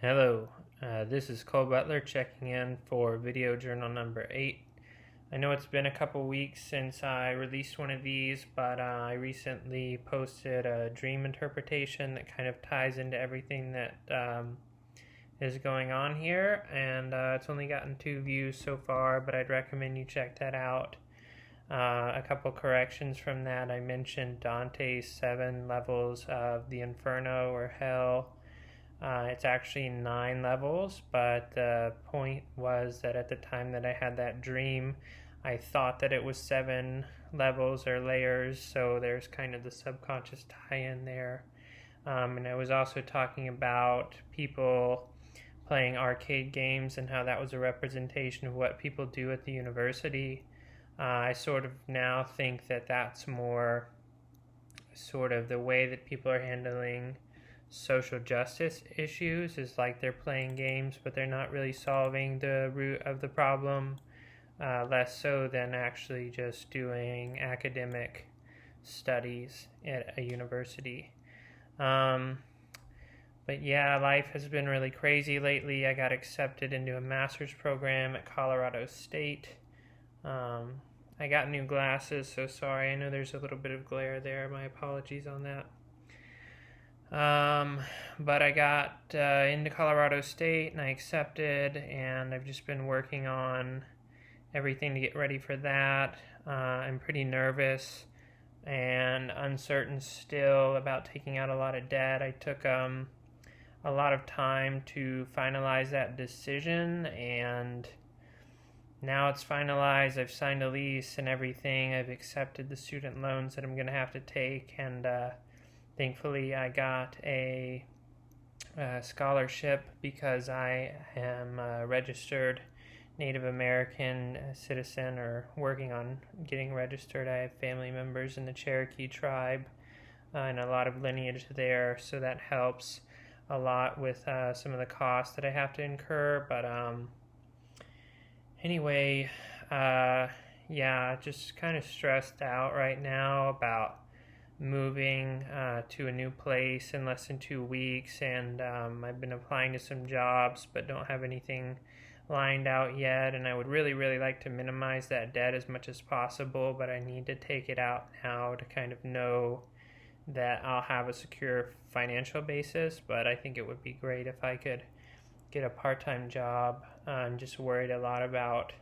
Hello, this is Cole Butler checking in for video journal number 8. I know it's been a couple weeks since I released one of these, but I recently posted a dream interpretation that kind of ties into everything that is going on here, and it's only gotten 2 views so far, but I'd recommend you check that out. A couple corrections from that. I mentioned Dante's 7 levels of the Inferno or Hell. It's actually 9 levels, but the point was that at the time that I had that dream, I thought that it was 7 levels or layers, so there's kind of the subconscious tie-in there. And I was also talking about people playing arcade games and how that was a representation of what people do at the university. I sort of now think that that's more sort of the way that people are handling social justice issues, is like they're playing games but they're not really solving the root of the problem, less so than actually just doing academic studies at a university. But yeah, life has been really crazy lately. I got accepted into a master's program at Colorado State. I got new glasses, so sorry, I know there's a little bit of glare there. My apologies on that. But I got into Colorado State and I accepted, and I've just been working on everything to get ready for that. I'm pretty nervous and uncertain still about taking out a lot of debt. I took a lot of time to finalize that decision, and now it's finalized. I've signed a lease and everything. I've accepted the student loans that I'm going to have to take, and thankfully, I got a scholarship because I am a registered Native American citizen, or working on getting registered. I have family members in the Cherokee tribe and a lot of lineage there, so that helps a lot with some of the costs that I have to incur. But anyway, yeah, just kind of stressed out right now about moving to a new place in less than 2 weeks, and I've been applying to some jobs but don't have anything lined out yet, and I would really like to minimize that debt as much as possible, but I need to take it out now to kind of know that I'll have a secure financial basis. But I think it would be great if I could get a part-time job. I'm just worried a lot about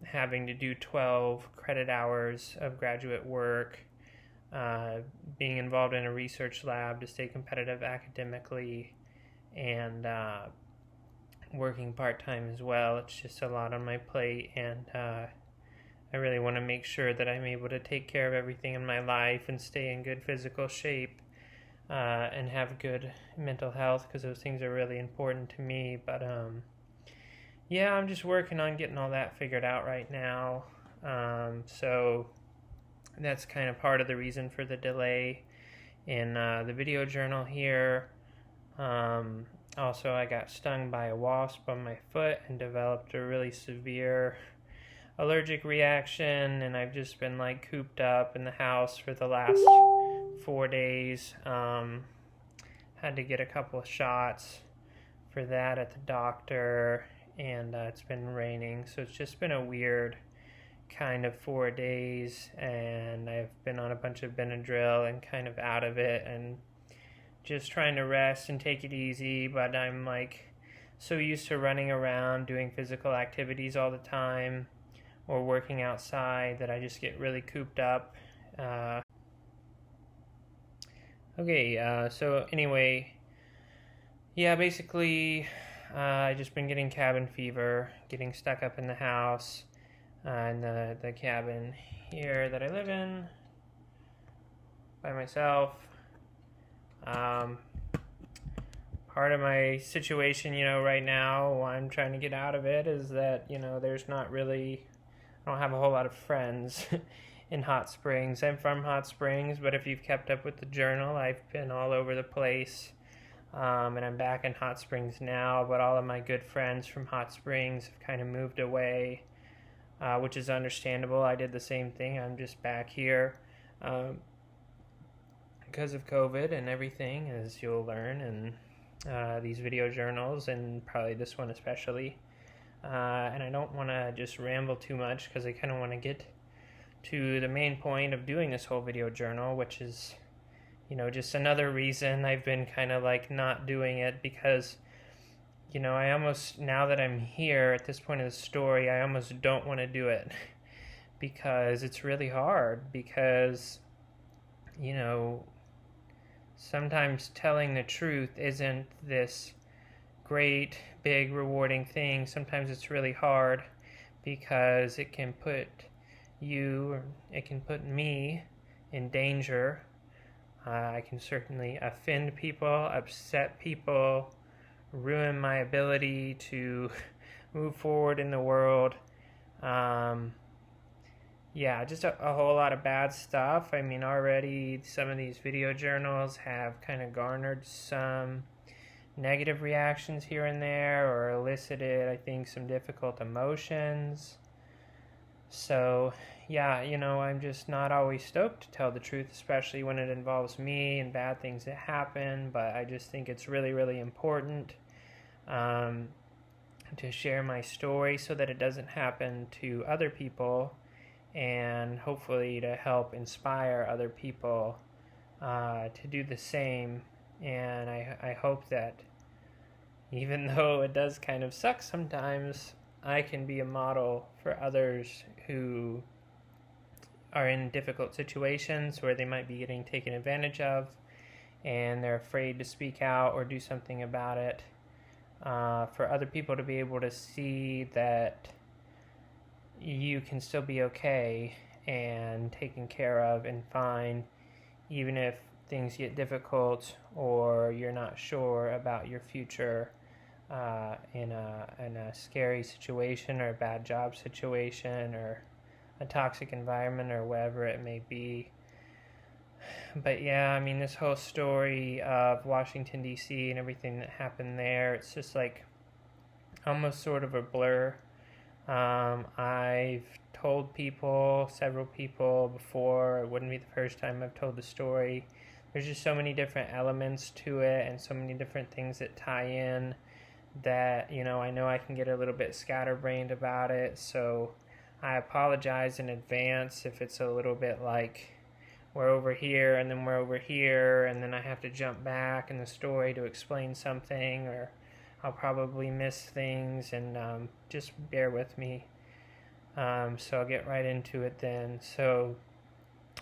having to do 12 credit hours of graduate work, being involved in a research lab to stay competitive academically, and working part-time as well. It's just a lot on my plate, and I really want to make sure that I'm able to take care of everything in my life and stay in good physical shape and have good mental health, because those things are really important to me. But yeah, I'm just working on getting all that figured out right now. So that's kind of part of the reason for the delay in the video journal here. Also, I got stung by a wasp on my foot and developed a really severe allergic reaction, and I've just been like cooped up in the house for the last 4 days. Had to get a couple of shots for that at the doctor, and it's been raining, so it's just been a weird kind of 4 days, and I've been on a bunch of Benadryl and kind of out of it and just trying to rest and take it easy. But I'm like so used to running around doing physical activities all the time or working outside that I just get really cooped up. So anyway, yeah, basically I just been getting cabin fever, getting stuck up in the house, in the cabin here that I live in by myself. Part of my situation, right now, why I'm trying to get out of it, is that, there's not really, I don't have a whole lot of friends in Hot Springs. I'm from Hot Springs, but if you've kept up with the journal, I've been all over the place. And I'm back in Hot Springs now, but all of my good friends from Hot Springs have kind of moved away, which is understandable. I did the same thing. I'm just back here because of COVID and everything, as you'll learn. And these video journals, and probably this one especially. And I don't want to just ramble too much because I kind of want to get to the main point of doing this whole video journal, which is, just another reason I've been kind of like not doing it, because, I almost, now that I'm here at this point of the story, I almost don't want to do it because it's really hard, because, sometimes telling the truth isn't this great, big, rewarding thing. Sometimes it's really hard because it can put it can put me in danger. I can certainly offend people, upset people, ruin my ability to move forward in the world. Just a whole lot of bad stuff. I mean, already some of these video journals have kind of garnered some negative reactions here and there, or elicited, I think, some difficult emotions. So, I'm just not always stoked to tell the truth, especially when it involves me and bad things that happen, but I just think it's really, really important to share my story so that it doesn't happen to other people, and hopefully to help inspire other people to do the same. And I hope that even though it does kind of suck sometimes, I can be a model for others who are in difficult situations where they might be getting taken advantage of and they're afraid to speak out or do something about it, for other people to be able to see that you can still be okay and taken care of and fine, even if things get difficult or you're not sure about your future in a scary situation or a bad job situation or a toxic environment or whatever it may be. But this whole story of Washington, D.C. and everything that happened there, it's just like almost sort of a blur. I've told several people before. It wouldn't be the first time I've told the story. There's just so many different elements to it and so many different things that tie in that, I know I can get a little bit scatterbrained about it. So I apologize in advance if it's a little bit like we're over here and then we're over here and then I have to jump back in the story to explain something, or I'll probably miss things, and just bear with me. So I'll get right into it then. So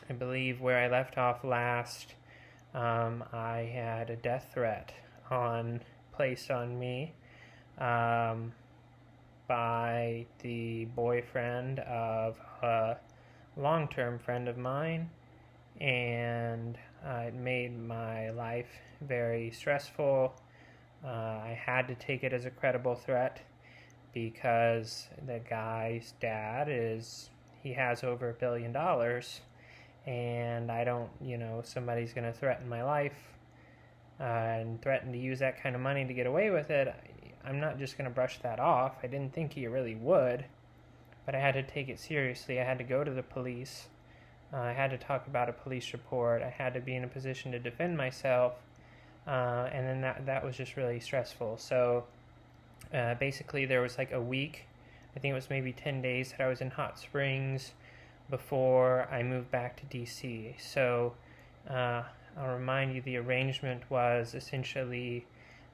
I believe where I left off last, I had a death threat placed on me by the boyfriend of a long-term friend of mine, and it made my life very stressful. I had to take it as a credible threat because the guy's dad he has over $1 billion, and I don't, somebody's going to threaten my life and threaten to use that kind of money to get away with it. I'm not just going to brush that off. I didn't think he really would, but I had to take it seriously. I had to go to the police. I had to talk about a police report. I had to be in a position to defend myself. And then that was just really stressful. So basically there was like a week, I think it was maybe 10 days, that I was in Hot Springs before I moved back to DC. So I'll remind you, the arrangement was essentially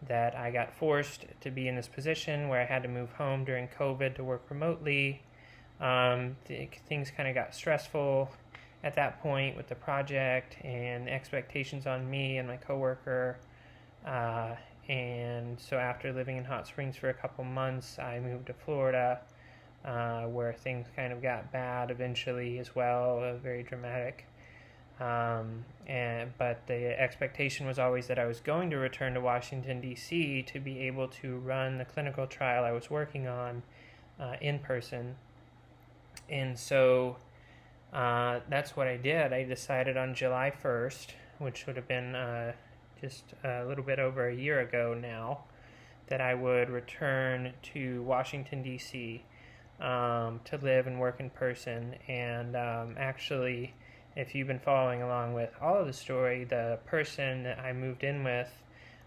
that I got forced to be in this position where I had to move home during COVID to work remotely. Things kind of got stressful at that point with the project and the expectations on me and my coworker. And so after living in Hot Springs for a couple months, I moved to Florida, where things kind of got bad eventually as well, very dramatic. But the expectation was always that I was going to return to Washington, D.C. to be able to run the clinical trial I was working on in person. And so that's what I did. I decided on July 1st, which would have been just a little bit over a year ago now, that I would return to Washington, D.C. To live and work in person. And actually, if you've been following along with all of the story, the person that I moved in with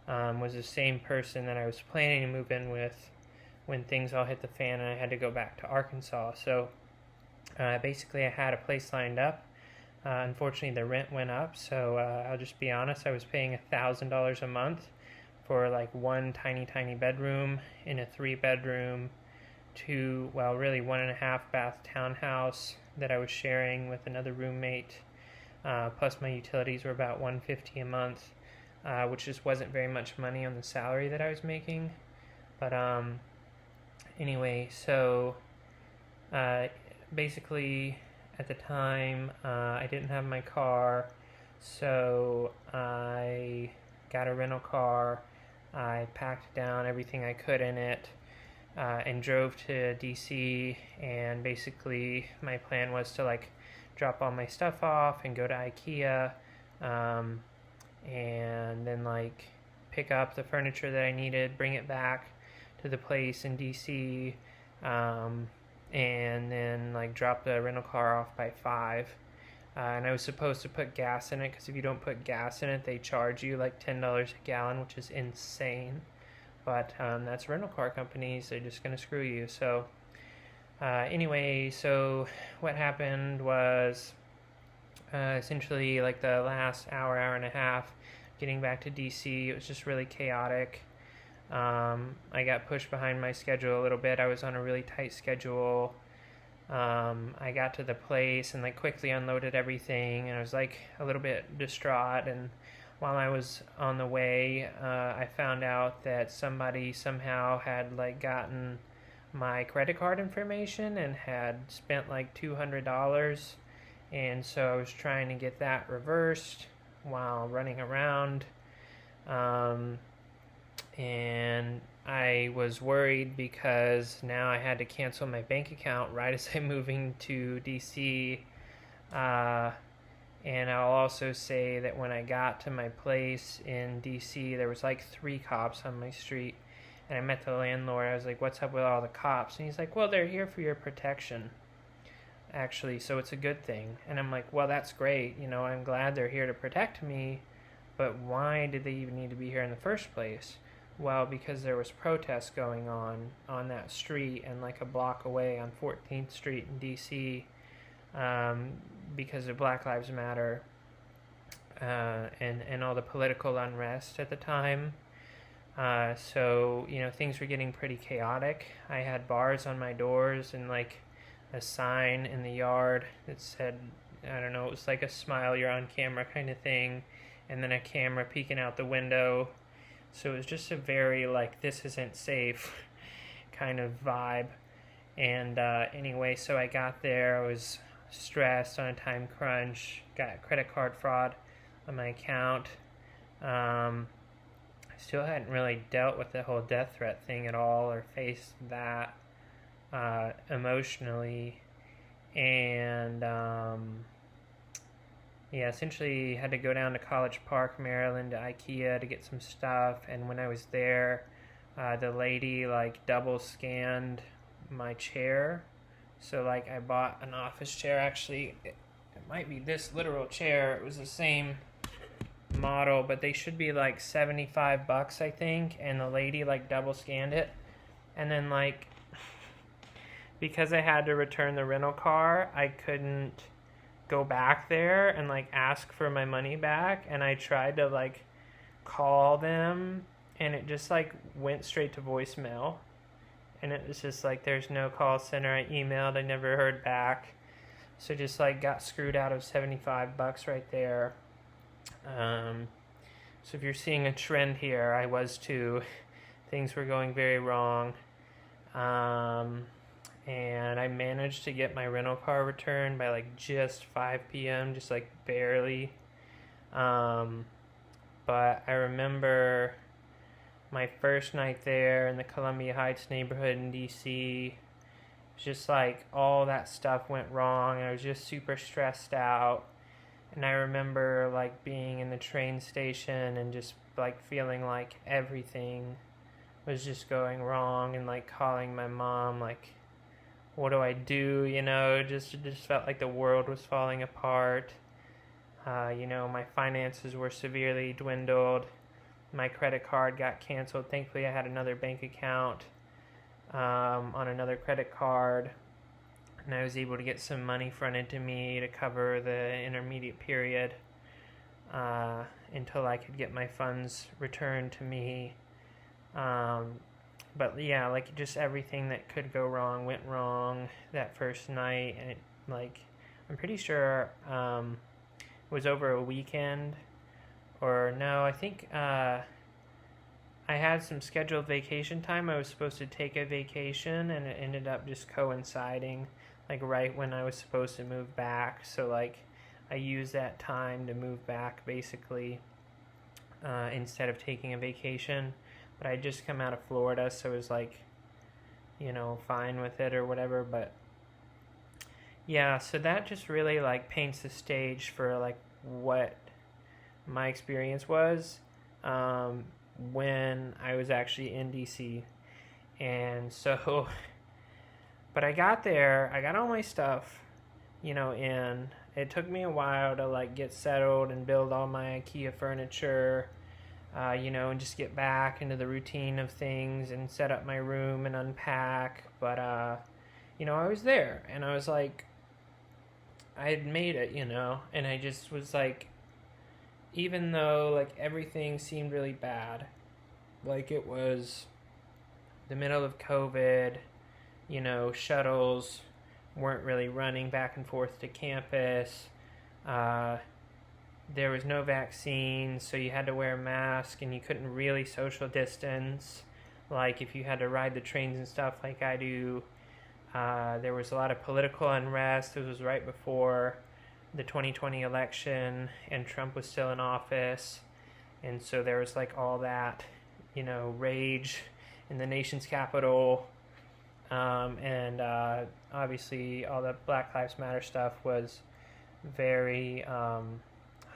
was the same person that I was planning to move in with when things all hit the fan and I had to go back to Arkansas. So basically I had a place lined up. Unfortunately, the rent went up, so I'll just be honest, I was paying $1,000 a month for like one tiny bedroom in a 3-bedroom, really 1.5 bath townhouse that I was sharing with another roommate. Plus my utilities were about $150 a month, which just wasn't very much money on the salary that I was making. But anyway, so basically at the time I didn't have my car, so I got a rental car. I packed down everything I could in it and drove to DC, and basically my plan was to like drop all my stuff off and go to IKEA, and then like pick up the furniture that I needed, bring it back to the place in DC, and then like drop the rental car off by 5. And I was supposed to put gas in it, because if you don't put gas in it, they charge you like $10 a gallon, which is insane. But that's rental car companies, they're just going to screw you. So anyway, so what happened was essentially like the last hour and a half getting back to DC, it was just really chaotic. I got pushed behind my schedule a little bit. I was on a really tight schedule. I got to the place and like quickly unloaded everything, and I was like a little bit distraught. And while I was on the way, I found out that somebody somehow had like gotten my credit card information and had spent like $200, and so I was trying to get that reversed while running around. And I was worried because now I had to cancel my bank account right as I'm moving to DC. And I'll also say that when I got to my place in DC, there was like 3 cops on my street. And I met the landlord. I was like, what's up with all the cops? And he's like, well, they're here for your protection, actually, so it's a good thing. And I'm like, well, that's great. I'm glad they're here to protect me, but why did they even need to be here in the first place? Well, because there was protests going on that street and like a block away on 14th Street in D.C. Because of Black Lives Matter and all the political unrest at the time. So things were getting pretty chaotic. I had bars on my doors and like a sign in the yard that said, I don't know, it was like a smile, you're on camera kind of thing, and then a camera peeking out the window. So it was just a very like, this isn't safe kind of vibe. And anyway, so I got there, I was stressed, on a time crunch, got credit card fraud on my account. I still hadn't really dealt with the whole death threat thing at all, or faced that emotionally. And essentially had to go down to College Park, Maryland, to IKEA to get some stuff. And when I was there, the lady like double scanned my chair. So like I bought an office chair. Actually, it might be this literal chair. It was the same model, but they should be like $75, I think. And the lady like double scanned it. And then like, because I had to return the rental car, I couldn't go back there and like ask for my money back. And I tried to like call them, and it just like went straight to voicemail. And it was just like, there's no call center. I emailed, I never heard back. So just like got screwed out of $75 right there. So if you're seeing a trend here, I was too. Things were going very wrong. And I managed to get my rental car returned by like just 5 p.m., just like barely. But I remember my first night there in the Columbia Heights neighborhood in DC, just like all that stuff went wrong. I was just super stressed out. And I remember like being in the train station and just like feeling like everything was just going wrong, and like calling my mom like, what do I do? Just felt like the world was falling apart. My finances were severely dwindled. my credit card got canceled. Thankfully, I had another bank account on another credit card, and I was able to get some money fronted to me to cover the intermediate period until I could get my funds returned to me. But yeah, like just everything that could go wrong went wrong that first night, and I'm pretty sure it was over a weekend, or no, I think I had some scheduled vacation time. I was supposed to take a vacation, and it ended up just coinciding like right when I was supposed to move back. So like I used that time to move back basically instead of taking a vacation. But I just come out of Florida, so it was like, fine with it or whatever. But yeah, so that just really like paints the stage for like what my experience was when I was actually in DC. And so, but I got there, I got all my stuff, in. It took me a while to like get settled and build all my IKEA furniture. And just get back into the routine of things and set up my room and unpack. But, I was there, and I was like, I had made it, and I just was like, even though, like, everything seemed really bad, like, it was the middle of COVID, shuttles weren't really running back and forth to campus, there was no vaccine, so you had to wear a mask, and you couldn't really social distance, like if you had to ride the trains and stuff like I do. There was a lot of political unrest. This was right before the 2020 election, and Trump was still in office, and so there was like all that, rage in the nation's capital, and obviously all the Black Lives Matter stuff was very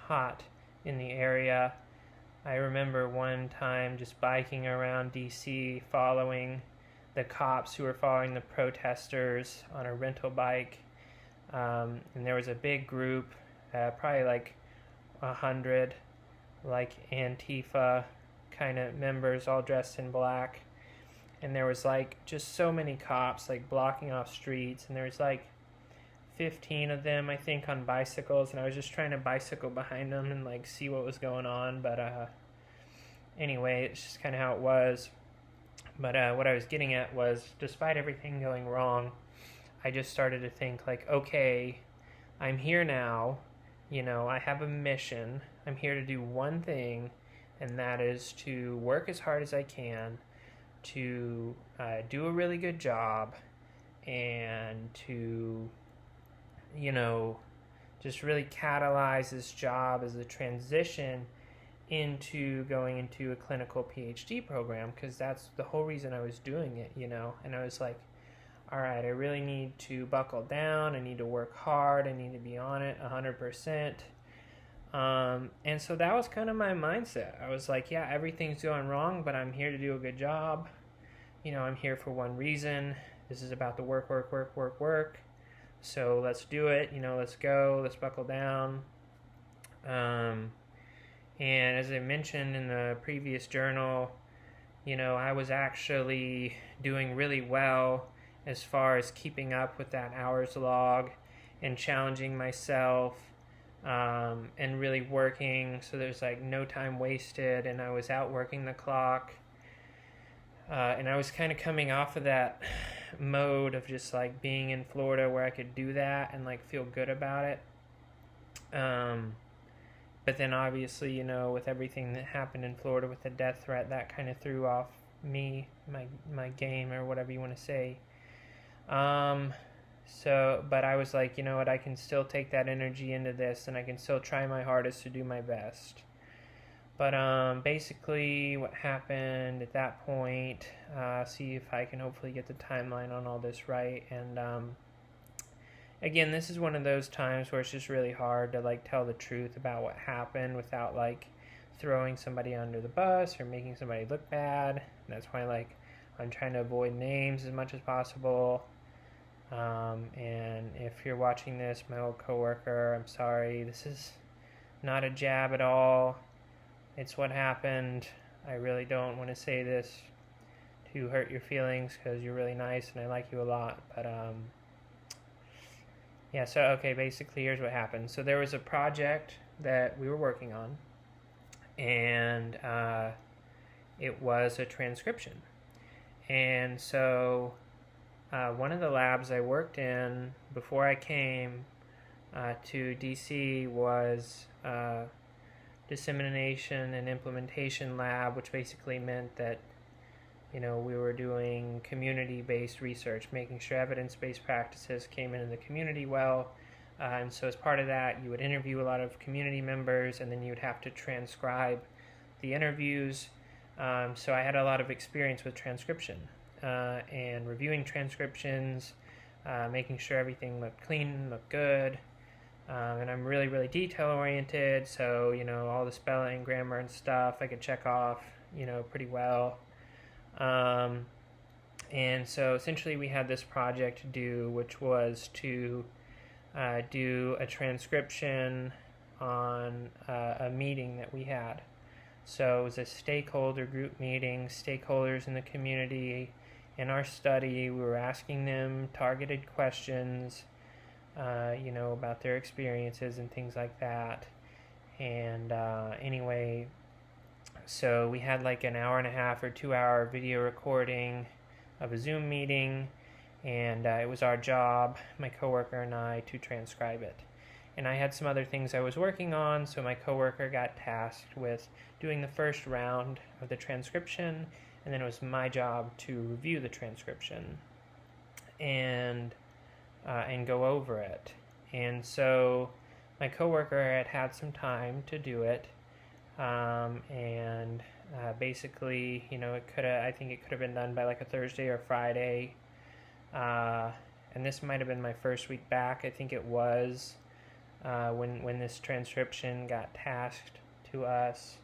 hot in the area. I remember one time just biking around DC following the cops who were following the protesters on a rental bike, and there was a big group, probably like 100 like Antifa kind of members all dressed in black, and there was like just so many cops like blocking off streets, and there was like 15 of them, I think, on bicycles, and I was just trying to bicycle behind them and like see what was going on. But anyway, it's just kind of how it was. But what I was getting at was, despite everything going wrong, I just started to think like, okay, I'm here now, I have a mission. I'm here to do one thing, and that is to work as hard as I can to do a really good job, and to just really catalyze this job as a transition into going into a clinical PhD program, because that's the whole reason I was doing it, and I was like, all right, I really need to buckle down, I need to work hard, I need to be on it 100%. And so that was kind of my mindset. I was like, yeah, everything's going wrong, but I'm here to do a good job. I'm here for one reason. This is about the work. So let's do it, let's go, let's buckle down. And as I mentioned in the previous journal, I was actually doing really well as far as keeping up with that hours log and challenging myself, and really working. So there's like no time wasted, and I was out working the clock. And I was kind of coming off of that mode of just like being in Florida where I could do that and like feel good about it. But then obviously, with everything that happened in Florida with the death threat, that kind of threw off me, my game, or whatever you want to say. But I was like, you know what, I can still take that energy into this, and I can still try my hardest to do my best. But basically what happened at that point, see if I can hopefully get the timeline on all this right. And again, this is one of those times where it's just really hard to like tell the truth about what happened without like throwing somebody under the bus or making somebody look bad. And that's why like I'm trying to avoid names as much as possible. And if you're watching this, my old coworker, I'm sorry. This is not a jab at all. It's what happened. I really don't want to say this to hurt your feelings because you're really nice and I like you a lot, but yeah, so okay, basically here's what happened. So there was a project that we were working on, and it was a transcription. And so one of the labs I worked in before I came to DC was dissemination and implementation lab, which basically meant that we were doing community-based research, making sure evidence-based practices came into the community well. And so as part of that, you would interview a lot of community members, and then you would have to transcribe the interviews. So I had a lot of experience with transcription and reviewing transcriptions, making sure everything looked clean, looked good. And I'm really, really detail-oriented, so, all the spelling, grammar, and stuff I could check off, pretty well. And so essentially we had this project to do, which was to do a transcription on a meeting that we had. So it was a stakeholder group meeting, stakeholders in the community. In our study, we were asking them targeted questions, about their experiences and things like that. And anyway, so we had like an hour and a half or 2 hour video recording of a Zoom meeting, and it was our job, my coworker and I, to transcribe it. And I had some other things I was working on, so my coworker got tasked with doing the first round of the transcription, and then it was my job to review the transcription and go over it. And so my coworker had some time to do it, and basically, I think it could have been done by like a Thursday or Friday. And this might have been my first week back. I think it was when this transcription got tasked to us.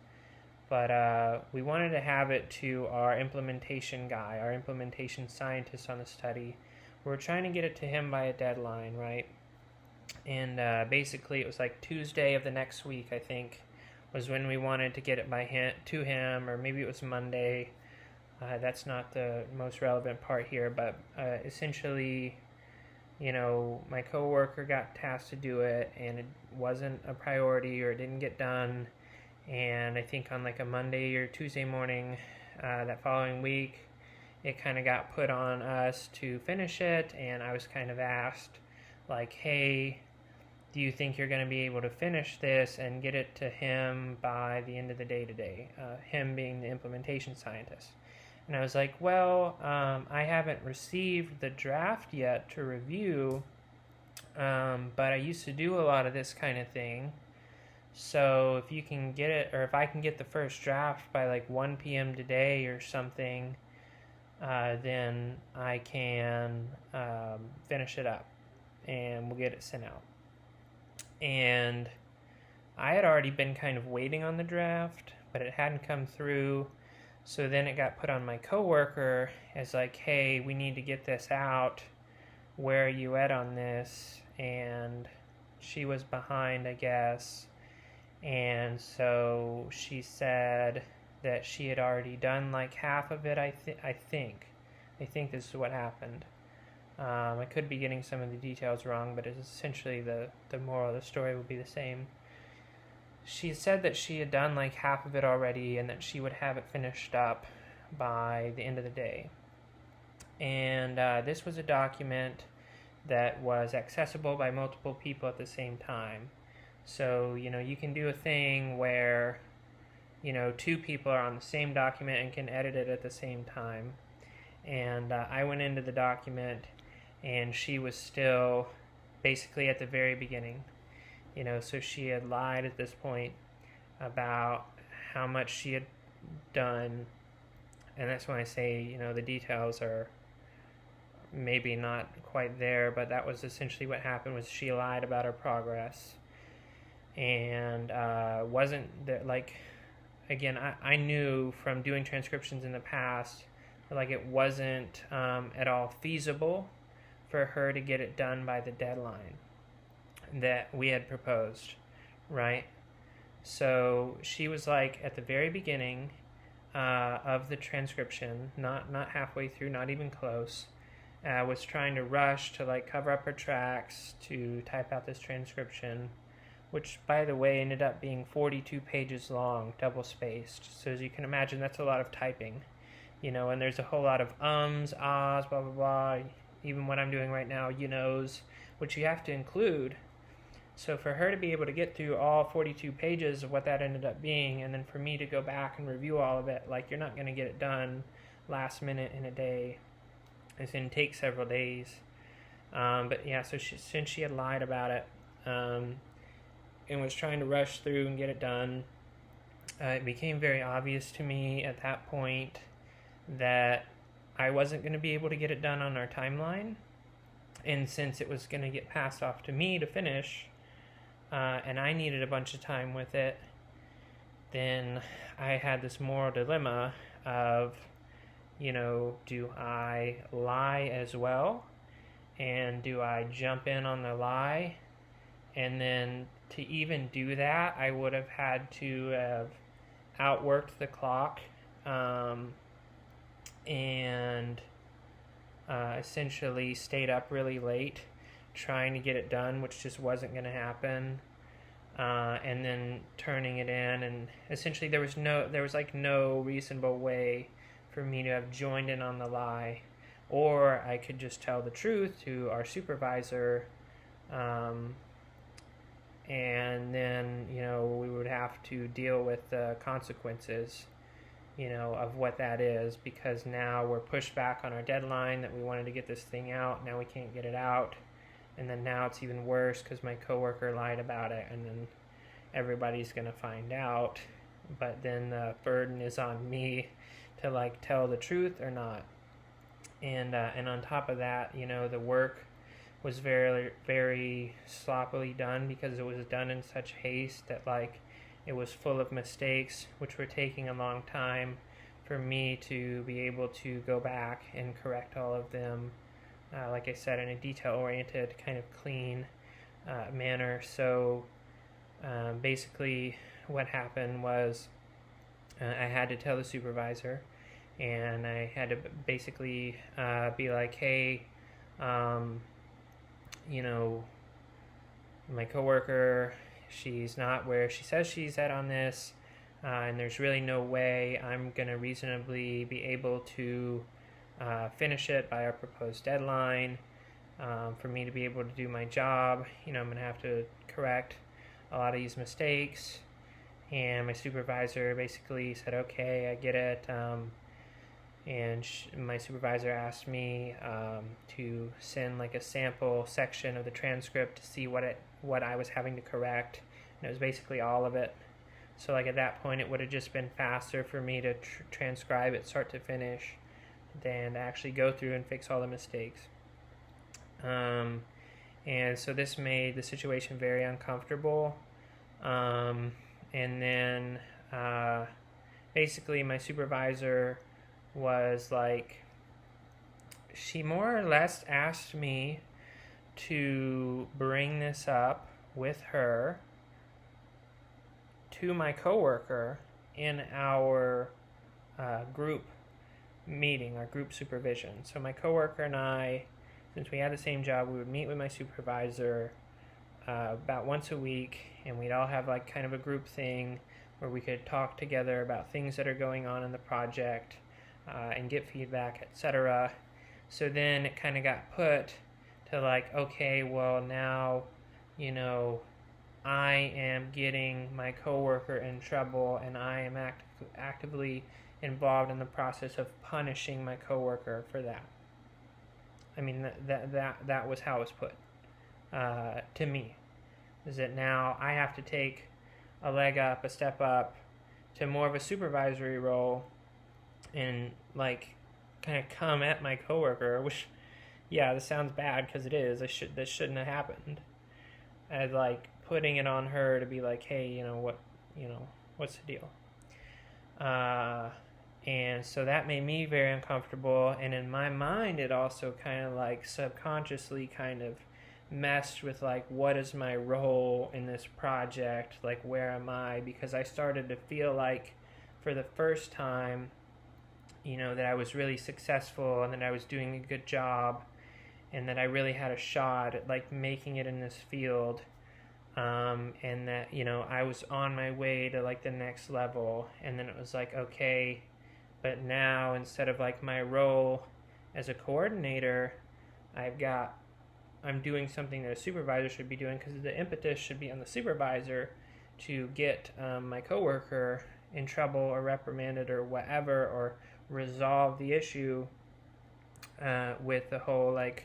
But we wanted to have it to our implementation guy, our implementation scientist on the study. We were trying to get it to him by a deadline, right? And basically it was like Tuesday of the next week, I think, was when we wanted to get it to him, or maybe it was Monday. That's not the most relevant part here, but essentially, my coworker got tasked to do it, and it wasn't a priority, or it didn't get done. And I think on like a Monday or Tuesday morning that following week, it kind of got put on us to finish it, and I was kind of asked, like, hey, do you think you're going to be able to finish this and get it to him by the end of the day today? Him being the implementation scientist. And I was like, well, I haven't received the draft yet to review, but I used to do a lot of this kind of thing. So if you can get it, or if I can get the first draft by like 1 p.m. today or something, then I can finish it up and we'll get it sent out. And I had already been kind of waiting on the draft, but it hadn't come through. So then it got put on my coworker as like, hey, we need to get this out. Where are you at on this? And she was behind, I guess. And so she said that she had already done like half of it, I think this is what happened. I could be getting some of the details wrong, but it's essentially the moral of the story would be the same. She said that she had done like half of it already and that she would have it finished up by the end of the day. And this was a document that was accessible by multiple people at the same time. So, you can do a thing where, 2 people are on the same document and can edit it at the same time. And I went into the document, and she was still basically at the very beginning. So she had lied at this point about how much she had done. And that's when I say, the details are maybe not quite there, but that was essentially what happened. Was she lied about her progress. And wasn't there, like, again, I knew from doing transcriptions in the past, like, it wasn't at all feasible for her to get it done by the deadline that we had proposed, right? So she was like at the very beginning, of the transcription, not halfway through, not even close. Was trying to rush to like cover up her tracks to type out this transcription, which by the way ended up being 42 pages long, double spaced. So as you can imagine, that's a lot of typing, and there's a whole lot of ums, ahs, blah blah blah, even what I'm doing right now, which you have to include. So for her to be able to get through all 42 pages of what that ended up being, and then for me to go back and review all of it, like, you're not going to get it done last minute in a day. It's going to take several days. But yeah, so since she had lied about it and was trying to rush through and get it done, it became very obvious to me at that point that I wasn't going to be able to get it done on our timeline. And since it was going to get passed off to me to finish, and I needed a bunch of time with it, then I had this moral dilemma of, do I lie as well? And do I jump in on the lie? And then to even do that, I would have had to have outworked the clock and essentially stayed up really late trying to get it done, which just wasn't going to happen. And then turning it in, and essentially there was no reasonable way for me to have joined in on the lie, or I could just tell the truth to our supervisor, and then we would have to deal with the consequences of what that is, because now we're pushed back on our deadline that we wanted to get this thing out. Now we can't get it out, and then now it's even worse because my coworker lied about it, and then everybody's gonna find out. But then the burden is on me to tell the truth or not. And on top of that, the work was very, very sloppily done because it was done in such haste that it was full of mistakes, which were taking a long time for me to be able to go back and correct all of them, like I said, in a detail-oriented, kind of clean manner. So basically what happened was I had to tell the supervisor, and I had to basically be like, hey, my coworker, she's not where she says she's at on this, and there's really no way I'm going to reasonably be able to finish it by our proposed deadline. For me to be able to do my job, I'm going to have to correct a lot of these mistakes. And my supervisor basically said, okay, I get it. And my supervisor asked me to send a sample section of the transcript to see what I was having to correct, and it was basically all of it. So at that point, it would have just been faster for me to transcribe it start to finish than to actually go through and fix all the mistakes. And so this made the situation very uncomfortable. And then basically my supervisor was she more or less asked me to bring this up with her to my coworker in our group meeting, our group supervision. So my coworker and I, since we had the same job, we would meet with my supervisor about once a week, and we'd all have kind of a group thing where we could talk together about things that are going on in the project and get feedback, etc. So then it kind of got put to okay, well now, I am getting my coworker in trouble, and I am actively involved in the process of punishing my coworker for that. I mean, that was how it was put to me. Is that now I have to take a leg up, a step up to more of a supervisory role, and kind of come at my coworker, which, yeah, this sounds bad because it is. This shouldn't have happened. As putting it on her to be hey, what's the deal? And so that made me very uncomfortable, and in my mind it also kind of subconsciously kind of messed with what is my role in this project, where am I, because I started to feel for the first time, that I was really successful and that I was doing a good job and that I really had a shot at like making it in this field, and that I was on my way to like the next level. And then it was like, okay, but now instead of like my role as a coordinator, I'm doing something that a supervisor should be doing, because the impetus should be on the supervisor to get my coworker in trouble or reprimanded or whatever, or resolve the issue with the whole like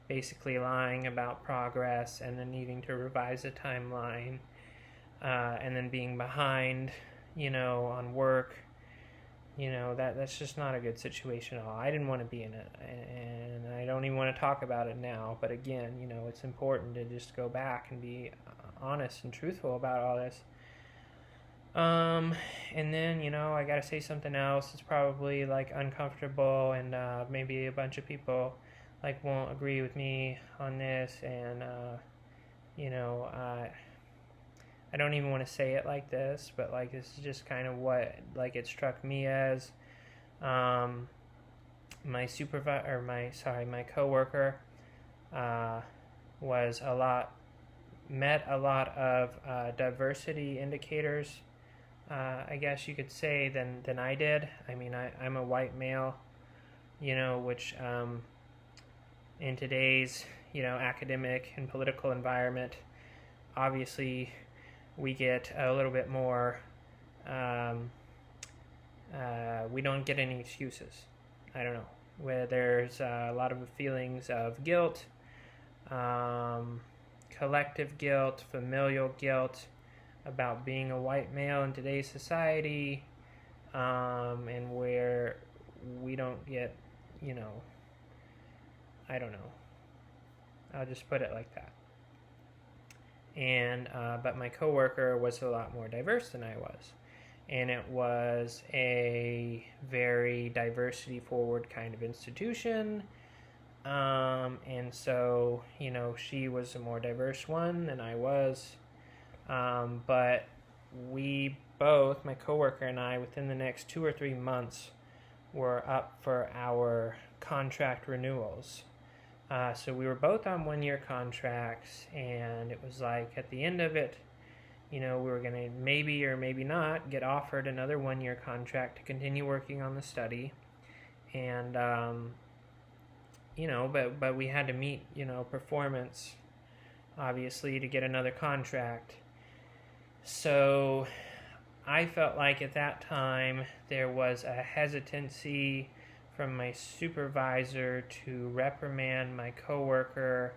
basically lying about progress and then needing to revise a timeline, and then being behind on work. That's just not a good situation at all. I didn't want to be in it, and I don't even want to talk about it now. But again, it's important to just go back and be honest and truthful about all this. And then, I gotta say something else. It's probably like uncomfortable, and maybe a bunch of people like won't agree with me on this, and I don't even want to say it like this, but like this is just kind of what like it struck me as. My coworker met a lot of diversity indicators, I guess you could say, than I did. I mean, I'm a white male, which in today's academic and political environment, obviously we get a little bit more, we don't get any excuses. I don't know, where there's a lot of feelings of guilt, collective guilt, familial guilt about being a white male in today's society, and where we don't get, I don't know, I'll just put it like that. And but my coworker was a lot more diverse than I was, and it was a very diversity forward kind of institution, and so she was a more diverse one than I was, but we both, my coworker and I, within the next 2 or 3 months were up for our contract renewals. So we were both on 1-year contracts, and it was like at the end of it, we were going to maybe or maybe not get offered another 1-year contract to continue working on the study. And, but we had to meet, performance, obviously, to get another contract. So I felt like at that time there was a hesitancy from my supervisor to reprimand my coworker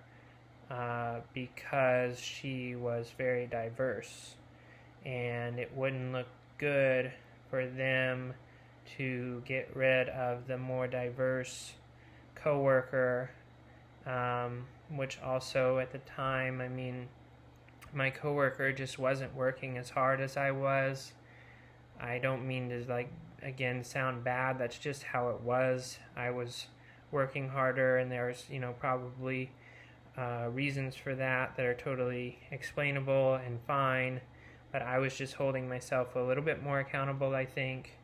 because she was very diverse, and it wouldn't look good for them to get rid of the more diverse coworker, which also at the time, I mean, my coworker just wasn't working as hard as I was. I don't mean to again sound bad, that's just how it was. I was working harder, and there's probably reasons for that are totally explainable and fine, but I was just holding myself a little bit more accountable, I think,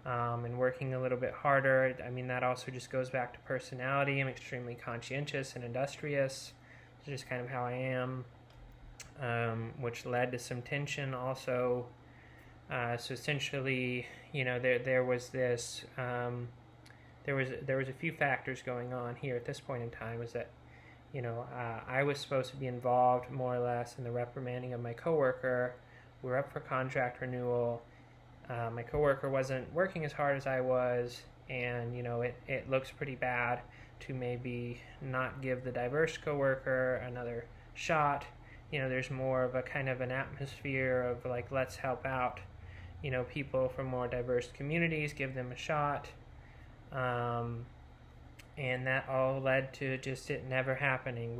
and working a little bit harder. I mean, that also just goes back to personality. I'm extremely conscientious and industrious. It's just kind of how I am, which led to some tension also. So essentially, there was this, there was a few factors going on here at this point in time. Was that, I was supposed to be involved more or less in the reprimanding of my coworker. We were up for contract renewal. My coworker wasn't working as hard as I was, and it looks pretty bad to maybe not give the diverse coworker another shot. There's more of a kind of an atmosphere of like, let's help out people from more diverse communities, give them a shot, and that all led to just it never happening.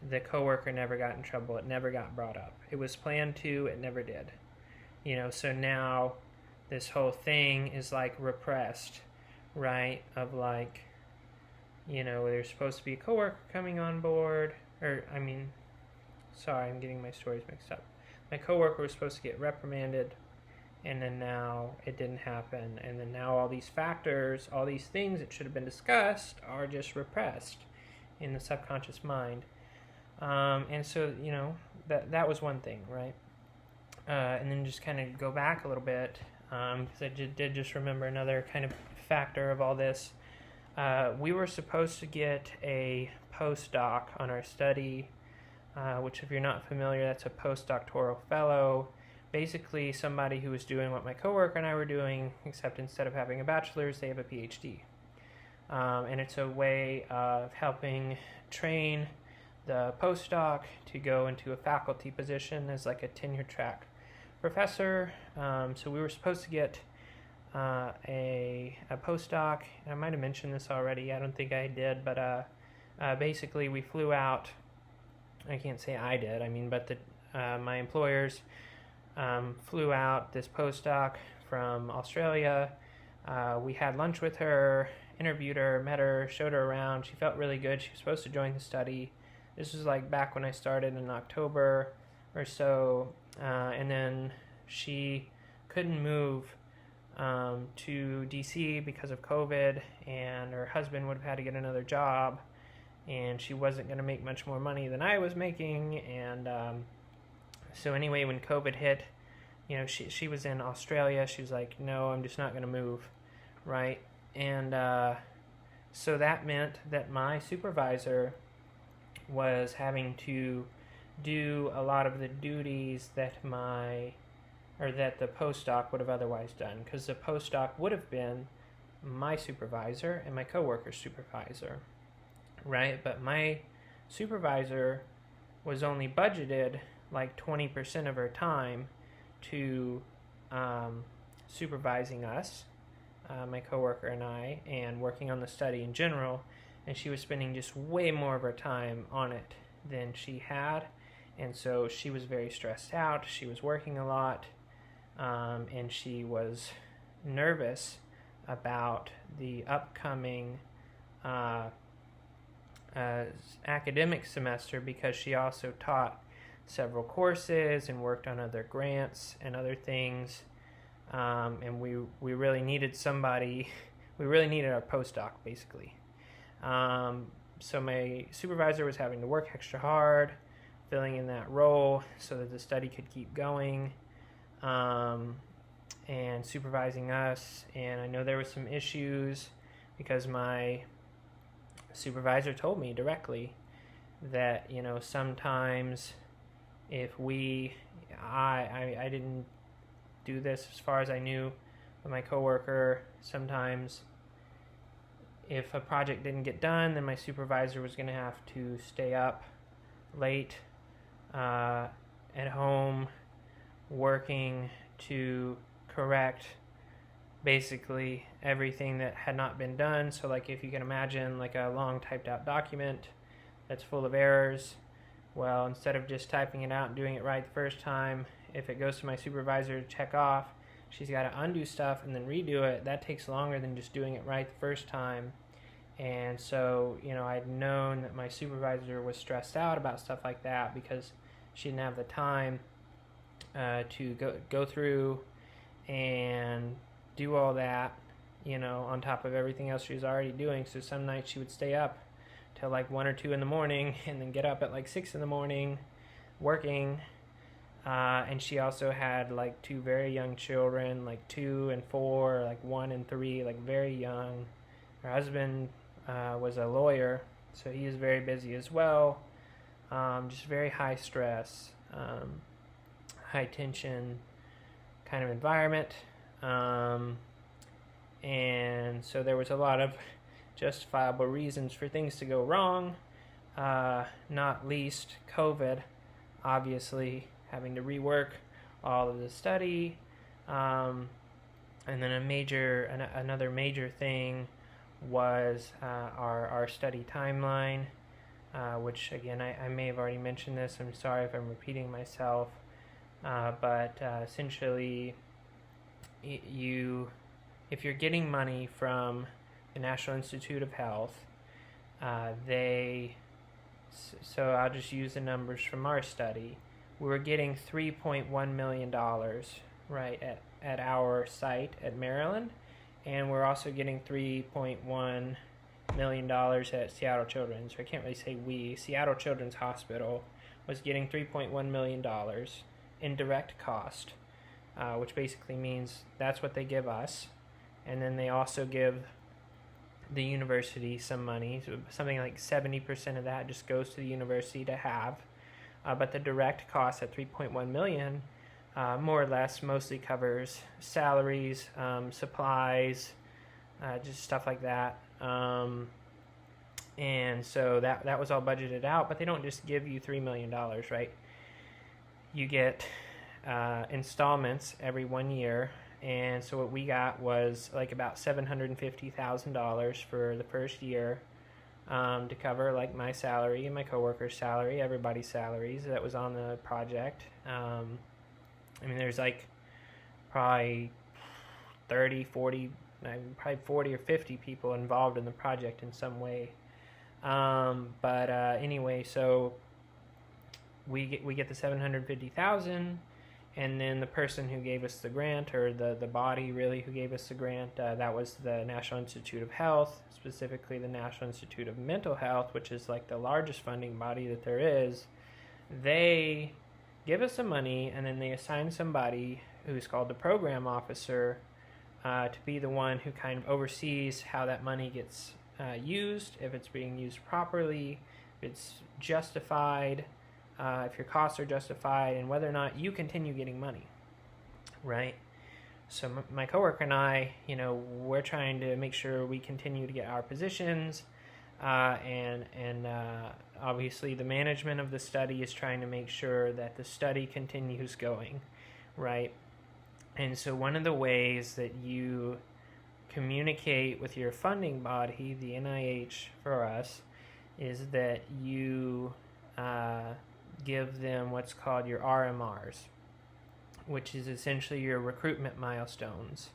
The coworker never got in trouble. It never got brought up. It was planned to, it never did. So now this whole thing is like repressed, right? Of like, there's supposed to be a coworker coming on board, sorry, I'm getting my stories mixed up. My coworker was supposed to get reprimanded, and then now it didn't happen, and then now all these factors, all these things that should have been discussed are just repressed in the subconscious mind. And so, that was one thing, right? And then just kind of go back a little bit, because I did just remember another kind of factor of all this. We were supposed to get a postdoc on our study, which, if you're not familiar, that's a postdoctoral fellow. Basically, somebody who was doing what my coworker and I were doing, except instead of having a bachelor's, they have a PhD. And it's a way of helping train the postdoc to go into a faculty position as like a tenure track professor. So we were supposed to get a postdoc. I might have mentioned this already. I don't think I did, but basically we flew out. I can't say I did. But my employers flew out this postdoc from Australia. We had lunch with her, interviewed her, met her, showed her around. She felt really good. She was supposed to join the study. This was like back when I started in October or so, and then she couldn't move to DC because of COVID, and her husband would have had to get another job, and she wasn't going to make much more money than I was making. And so anyway, when COVID hit, she was in Australia. She was like, no, I'm just not going to move, right? And so that meant that my supervisor was having to do a lot of the duties that the postdoc would have otherwise done, because the postdoc would have been my supervisor and my coworker's supervisor, right? But my supervisor was only budgeted like 20% of her time to supervising us, my coworker and I, and working on the study in general, and she was spending just way more of her time on it than she had, and so she was very stressed out. She was working a lot, and she was nervous about the upcoming academic semester, because she also taught several courses and worked on other grants and other things, and we really needed somebody. We really needed our postdoc, basically. So my supervisor was having to work extra hard, filling in that role so that the study could keep going, and supervising us. And I know there were some issues because my supervisor told me directly that, sometimes if I didn't do this as far as I knew, but my coworker, sometimes if a project didn't get done, then my supervisor was going to have to stay up late at home working to correct basically everything that had not been done. So like, if you can imagine like a long typed out document that's full of errors, well, instead of just typing it out and doing it right the first time, if it goes to my supervisor to check off, she's got to undo stuff and then redo it. That takes longer than just doing it right the first time. And so, I'd known that my supervisor was stressed out about stuff like that because she didn't have the time to go through and do all that, on top of everything else she was already doing. So some nights she would stay up till like 1 or 2 in the morning and then get up at like 6 in the morning working. And she also had like 2 very young children, like 2 and 4, like 1 and 3, like very young. Her husband was a lawyer, so he was very busy as well. Just very high stress, high tension kind of environment. And so there was a lot of justifiable reasons for things to go wrong, not least COVID, obviously having to rework all of the study. And then another major thing was our study timeline, which again, I may have already mentioned this. I'm sorry if I'm repeating myself, but essentially, if you're getting money from the National Institute of Health, so I'll just use the numbers from our study. We were getting $3.1 million, right, at our site at Maryland, and we're also getting $3.1 million at Seattle Children's. I can't really say we. Seattle Children's Hospital was getting $3.1 million in direct cost, which basically means that's what they give us. And then they also give the university some money. So something like 70% of that just goes to the university to have. But the direct cost at $3.1 million, more or less, mostly covers salaries, supplies, just stuff like that. And so that was all budgeted out, but they don't just give you $3 million, right? You get installments every 1 year, and so what we got was like about $750,000 for the first year, to cover like my salary and my coworker's salary, everybody's salaries that was on the project. I mean, there's like probably 30, 40, probably 40 or 50 people involved in the project in some way. Anyway, so we get the $750,000, and then the person who gave us the grant, or the body really who gave us the grant, that was the National Institute of Health, specifically the National Institute of Mental Health, which is like the largest funding body that there is. They give us some money, and then they assign somebody who's called the program officer to be the one who kind of oversees how that money gets used, if it's being used properly, if it's justified, if your costs are justified, and whether or not you continue getting money, right? So my coworker and I, we're trying to make sure we continue to get our positions, and obviously the management of the study is trying to make sure that the study continues going, right? And so one of the ways that you communicate with your funding body, the NIH for us, is that you give them what's called your RMRs, which is essentially your recruitment milestones.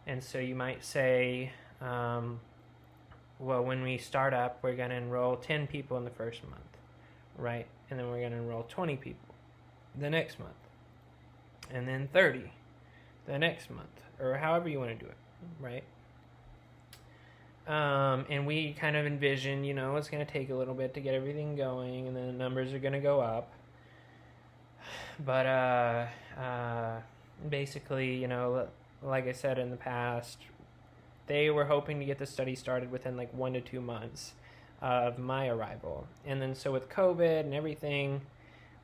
And so you might say, well, when we start up, we're going to enroll 10 people in the first month, right? And then we're going to enroll 20 people the next month, and then 30 the next month, or however you want to do it, right? And we kind of envision, it's going to take a little bit to get everything going, and then the numbers are going to go up. But basically, like I said in the past, they were hoping to get the study started within like 1 to 2 months of my arrival. And then so with COVID and everything,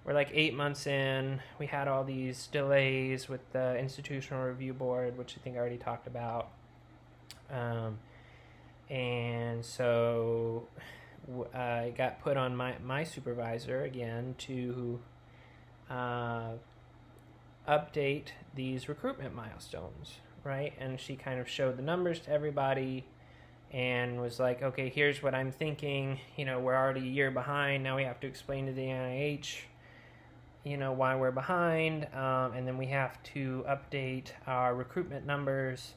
we're like 8 months in. We had all these delays with the Institutional Review Board, which I think I already talked about. And so I got put on my supervisor again to update these recruitment milestones, right? And she kind of showed the numbers to everybody and was like, okay, here's what I'm thinking. We're already a year behind. Now we have to explain to the NIH, why we're behind. And then we have to update our recruitment numbers,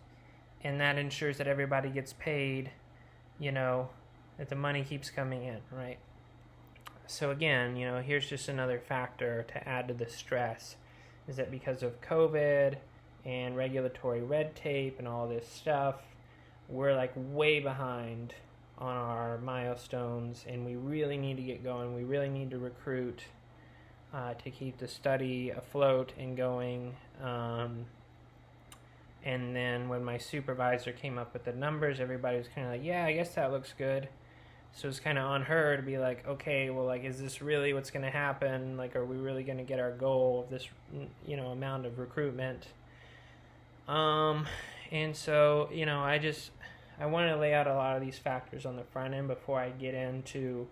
and that ensures that everybody gets paid, that the money keeps coming in, right? So again, here's just another factor to add to the stress, is that because of COVID and regulatory red tape and all this stuff, we're like way behind on our milestones, and we really need to get going. We really need to recruit to keep the study afloat and going. And then when my supervisor came up with the numbers, everybody was kind of like, yeah, I guess that looks good. So it's kind of on her to be like, okay, well, like, is this really what's going to happen? Like, are we really going to get our goal of this, amount of recruitment? And so, I want to lay out a lot of these factors on the front end before I get into,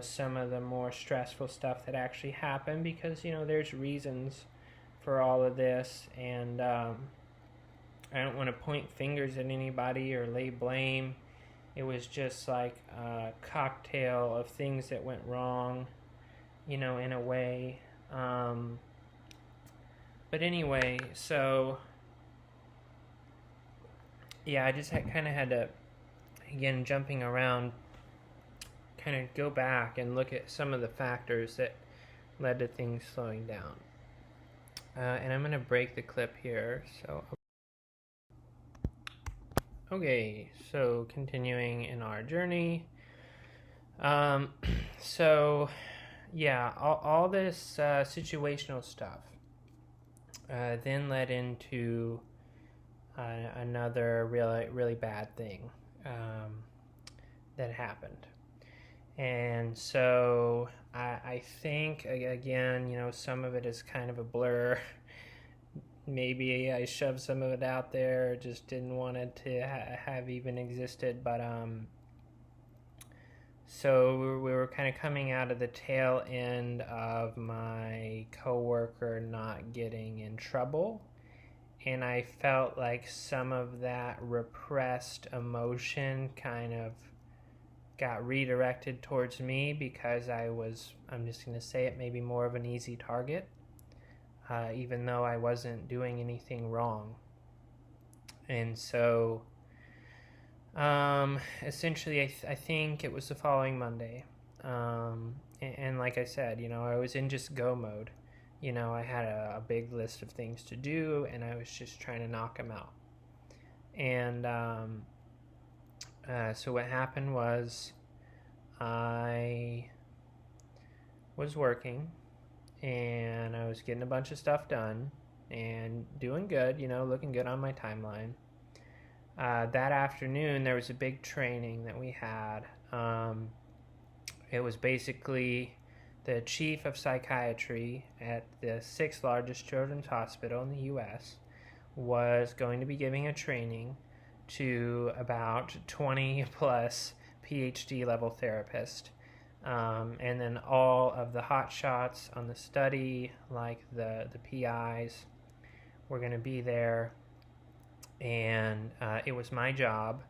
some of the more stressful stuff that actually happened, because, there's reasons for all of this, and I don't want to point fingers at anybody or lay blame. It was just like a cocktail of things that went wrong, in a way. But anyway, so yeah, I just kind of had to, again, jumping around, kind of go back and look at some of the factors that led to things slowing down. and I'm going to break the clip here. Okay, so continuing in our journey. Um, so, yeah, all this situational stuff then led into another really bad thing that happened. And so I think, again, some of it is kind of a blur. Maybe I shoved some of it out there, just didn't want it to have even existed. But so we were kind of coming out of the tail end of my coworker not getting in trouble. And I felt like some of that repressed emotion kind of got redirected towards me because I'm just going to say it, maybe more of an easy target, even though I wasn't doing anything wrong. And so, essentially, I think it was the following Monday. And like I said, I was in just go mode. I had a big list of things to do, and I was just trying to knock them out. And so what happened was I was working, and I was getting a bunch of stuff done and doing good, looking good on my timeline. That afternoon, there was a big training that we had. It was basically the chief of psychiatry at the 6th largest children's hospital in the U.S. was going to be giving a training to about 20 plus PhD level therapists. And then all of the hot shots on the study, like the PIs, were going to be there. And it was my job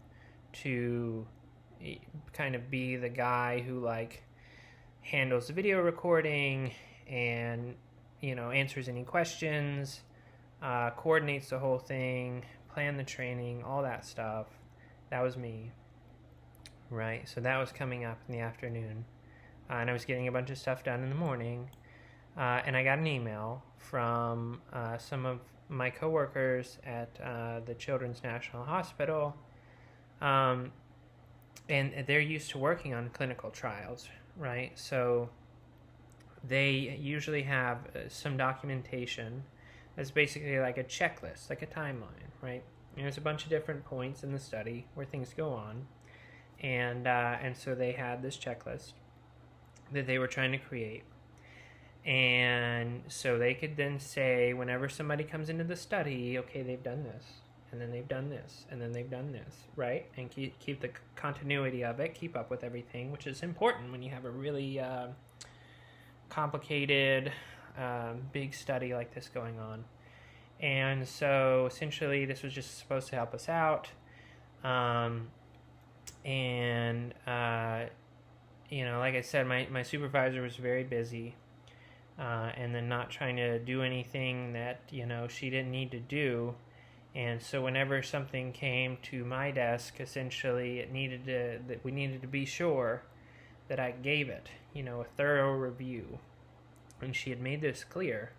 to kind of be the guy who handles the video recording and answers any questions, coordinates the whole thing, plan the training, all that stuff. That was me, right? So that was coming up in the afternoon, and I was getting a bunch of stuff done in the morning, and I got an email from some of my coworkers at the Children's National Hospital, and they're used to working on clinical trials, right? So they usually have some documentation that's basically like a checklist, like a timeline, right? And there's a bunch of different points in the study where things go on, and so they had this checklist that they were trying to create. And so they could then say, whenever somebody comes into the study, okay, they've done this, and then they've done this, and then they've done this, right? And keep the continuity of it, keep up with everything, which is important when you have a really complicated, big study like this going on. And so essentially this was just supposed to help us out. Like I said, my supervisor was very busy. And then not trying to do anything that she didn't need to do, and so whenever something came to my desk, essentially we needed to be sure that I gave it a thorough review, and she had made this clear.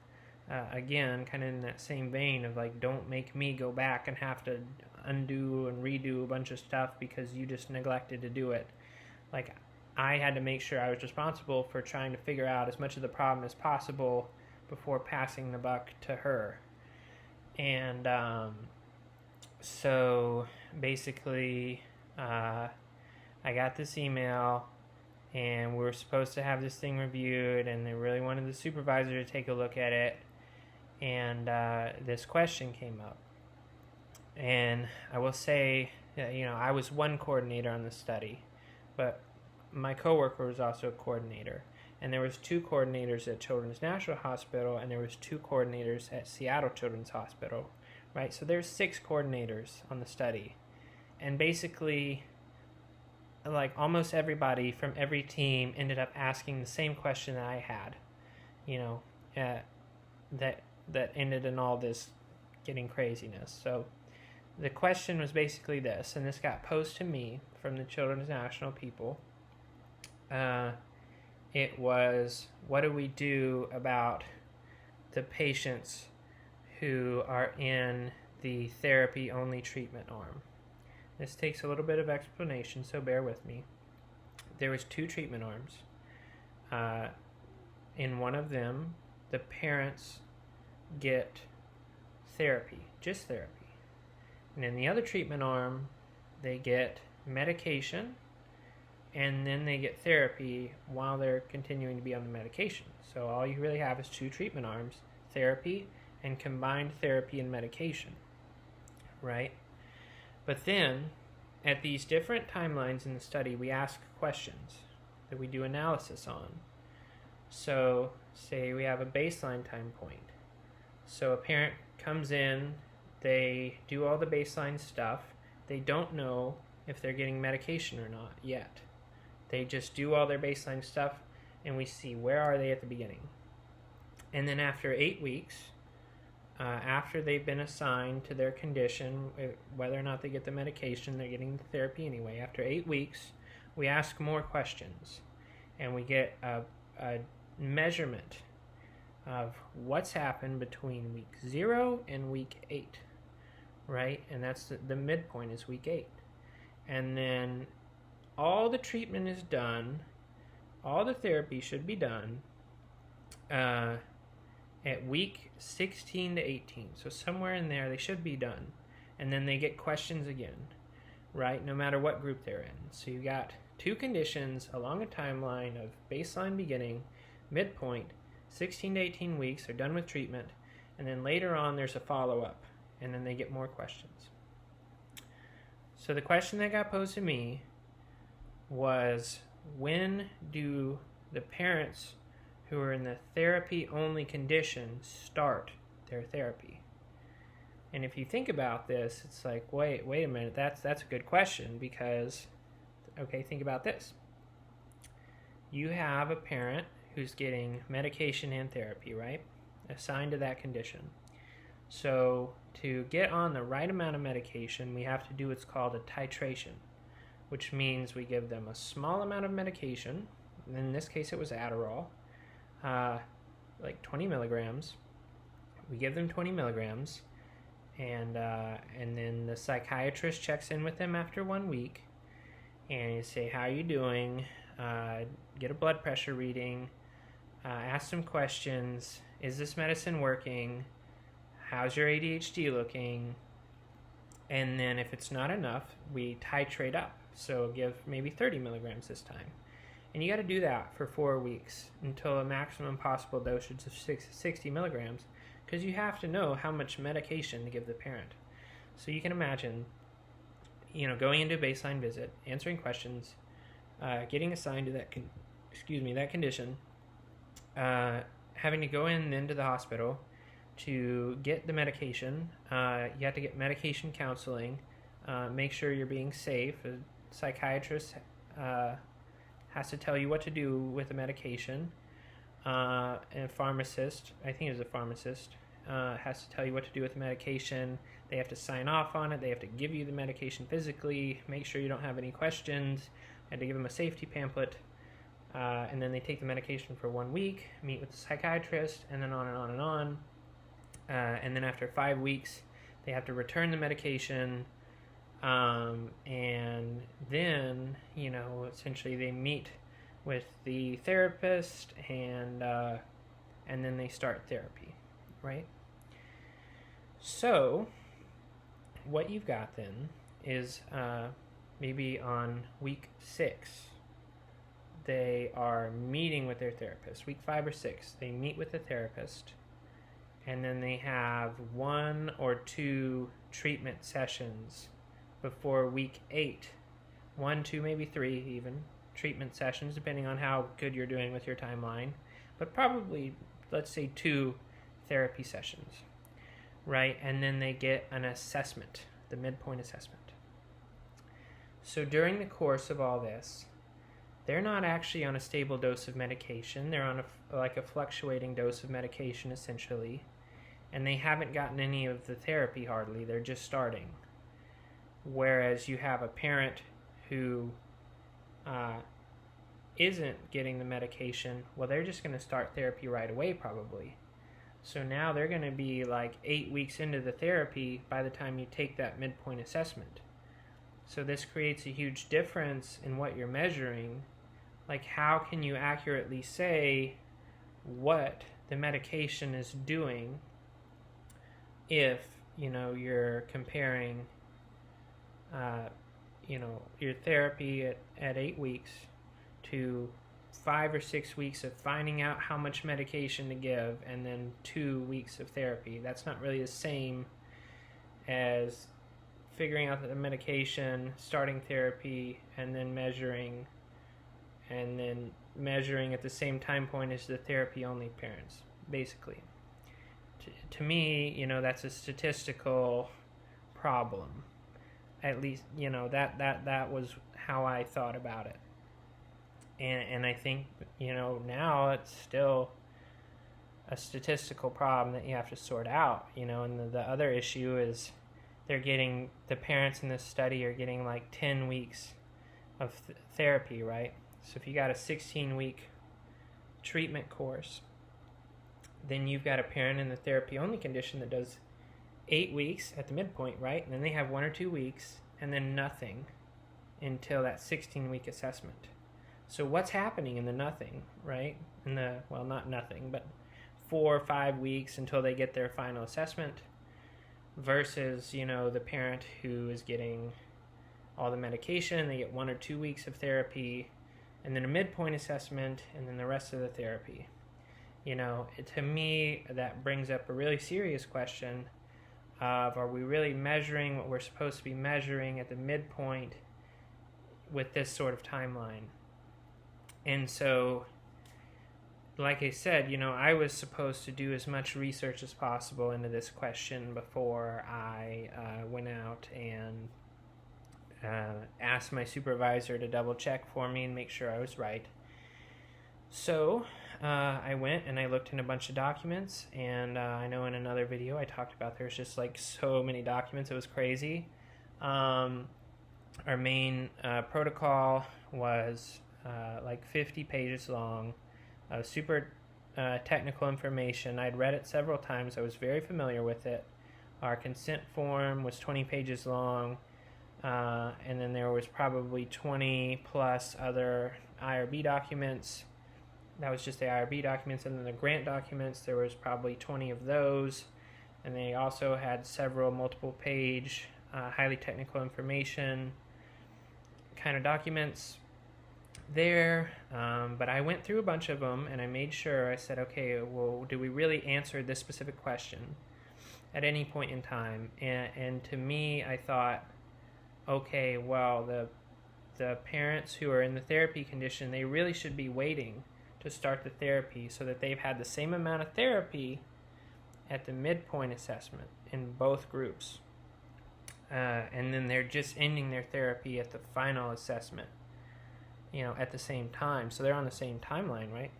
Again, kind of in that same vein of don't make me go back and have to undo and redo a bunch of stuff because you just neglected to do it. I had to make sure I was responsible for trying to figure out as much of the problem as possible before passing the buck to her. And so basically, I got this email, and we were supposed to have this thing reviewed, and they really wanted the supervisor to take a look at it. And this question came up. And I will say, I was one coordinator on the study, but my coworker was also a coordinator, and there was 2 coordinators at Children's National Hospital, and there was 2 coordinators at Seattle Children's Hospital, right? So there's 6 coordinators on the study, and basically almost everybody from every team ended up asking the same question that I had, that ended in all this getting craziness. So the question was basically this, and this got posed to me from the Children's National people. It was, what do we do about the patients who are in the therapy-only treatment arm. This takes a little bit of explanation, so bear with me. There was 2 treatment arms. In one of them, the parents get therapy, just therapy. And in the other treatment arm, they get medication, and then they get therapy while they're continuing to be on the medication. So all you really have is 2 treatment arms, therapy and combined therapy and medication, right? But then, at these different timelines in the study, we ask questions that we do analysis on. So, say we have a baseline time point. So a parent comes in, they do all the baseline stuff. They don't know if they're getting medication or not yet. They just do all their baseline stuff, and we see where are they at the beginning. And then after 8 weeks, after they've been assigned to their condition, whether or not they get the medication, they're getting the therapy anyway. After 8 weeks, we ask more questions, and we get a measurement of what's happened between week 0 and week 8, right? And that's the midpoint is week 8. And then all the treatment is done, all the therapy should be done at week 16 to 18. So somewhere in there they should be done. And then they get questions again, right? No matter what group they're in. So you got 2 conditions along a timeline of baseline beginning, midpoint, 16 to 18 weeks, they're done with treatment, and then later on there's a follow-up, and then they get more questions. So the question that got posed to me was, when do the parents who are in the therapy-only condition start their therapy? And if you think about this, it's like, wait a minute, that's a good question, because, okay, think about this. You have a parent who's getting medication and therapy, right? Assigned to that condition. So to get on the right amount of medication, we have to do what's called a titration, which means we give them a small amount of medication. In this case, it was Adderall, like 20 milligrams. We give them 20 milligrams, and then the psychiatrist checks in with them after 1 week, and you say, how are you doing? Get a blood pressure reading, ask some questions. Is this medicine working? How's your ADHD looking? And then if it's not enough, we titrate up. So give maybe 30 milligrams this time. And you got to do that for 4 weeks until a maximum possible dosage of 60 milligrams, because you have to know how much medication to give the parent. So you can imagine, going into a baseline visit, answering questions, getting assigned to that condition, having to go into the hospital to get the medication. You have to get medication counseling, make sure you're being safe. A psychiatrist has to tell you what to do with the medication. And a pharmacist, I think it was a pharmacist, has to tell you what to do with the medication. They have to sign off on it. They have to give you the medication physically, make sure you don't have any questions. I had to give them a safety pamphlet. And then they take the medication for 1 week, meet with the psychiatrist, and then on and on and on. And then after 5 weeks, they have to return the medication. And then, essentially they meet with the therapist, and then they start therapy, right? So what you've got then is maybe on week 6, they are meeting with their therapist. Week 5 or 6, they meet with the therapist, and then they have 1 or 2 treatment sessions before week 8. 1, 2, maybe 3 even treatment sessions, depending on how good you're doing with your timeline. But probably, let's say 2 therapy sessions, right? And then they get an assessment, the midpoint assessment. So during the course of all this, they're not actually on a stable dose of medication. They're on a fluctuating dose of medication, essentially. And they haven't gotten any of the therapy hardly. They're just starting. Whereas you have a parent who isn't getting the medication, well, they're just going to start therapy right away, probably. So now they're going to be like 8 weeks into the therapy by the time you take that midpoint assessment. So this creates a huge difference in what you're measuring. Like, how can you accurately say what the medication is doing if, you're comparing, your therapy at 8 weeks to 5 or 6 weeks of finding out how much medication to give and then 2 weeks of therapy. That's not really the same as figuring out the medication, starting therapy, and then measuring at the same time point as the therapy-only parents, basically. To me, that's a statistical problem. At least, that was how I thought about it. And I think, now it's still a statistical problem that you have to sort out, and the other issue is the parents in this study are getting like 10 weeks of therapy, right? So if you got a 16-week treatment course, then you've got a parent in the therapy-only condition that does 8 weeks at the midpoint, right? And then they have 1 or 2 weeks, and then nothing until that 16-week assessment. So what's happening in the nothing, right? Not nothing, but 4 or 5 weeks until they get their final assessment versus, the parent who is getting all the medication, they get 1 or 2 weeks of therapy, and then a midpoint assessment, and then the rest of the therapy. To me, that brings up a really serious question of, are we really measuring what we're supposed to be measuring at the midpoint with this sort of timeline? And so, like I said, I was supposed to do as much research as possible into this question before I went out and asked my supervisor to double check for me and make sure I was right. So I went and I looked in a bunch of documents, and I know in another video I talked about there's just like so many documents, it was crazy. Our main protocol was like 50 pages long, super technical information. I'd read it several times, I was very familiar with it. Our consent form was 20 pages long, and then there was probably 20 plus other IRB documents. That was just the IRB documents, and then the grant documents, there was probably 20 of those, and they also had several multiple page, highly technical information kind of documents there, but I went through a bunch of them, and I made sure, I said, okay, well, do we really answer this specific question at any point in time? And to me, I thought, okay, well, the parents who are in the therapy condition, they really should be waiting to start the therapy so that they've had the same amount of therapy at the midpoint assessment in both groups. And then they're just ending their therapy at the final assessment, at the same time. So they're on the same timeline, right?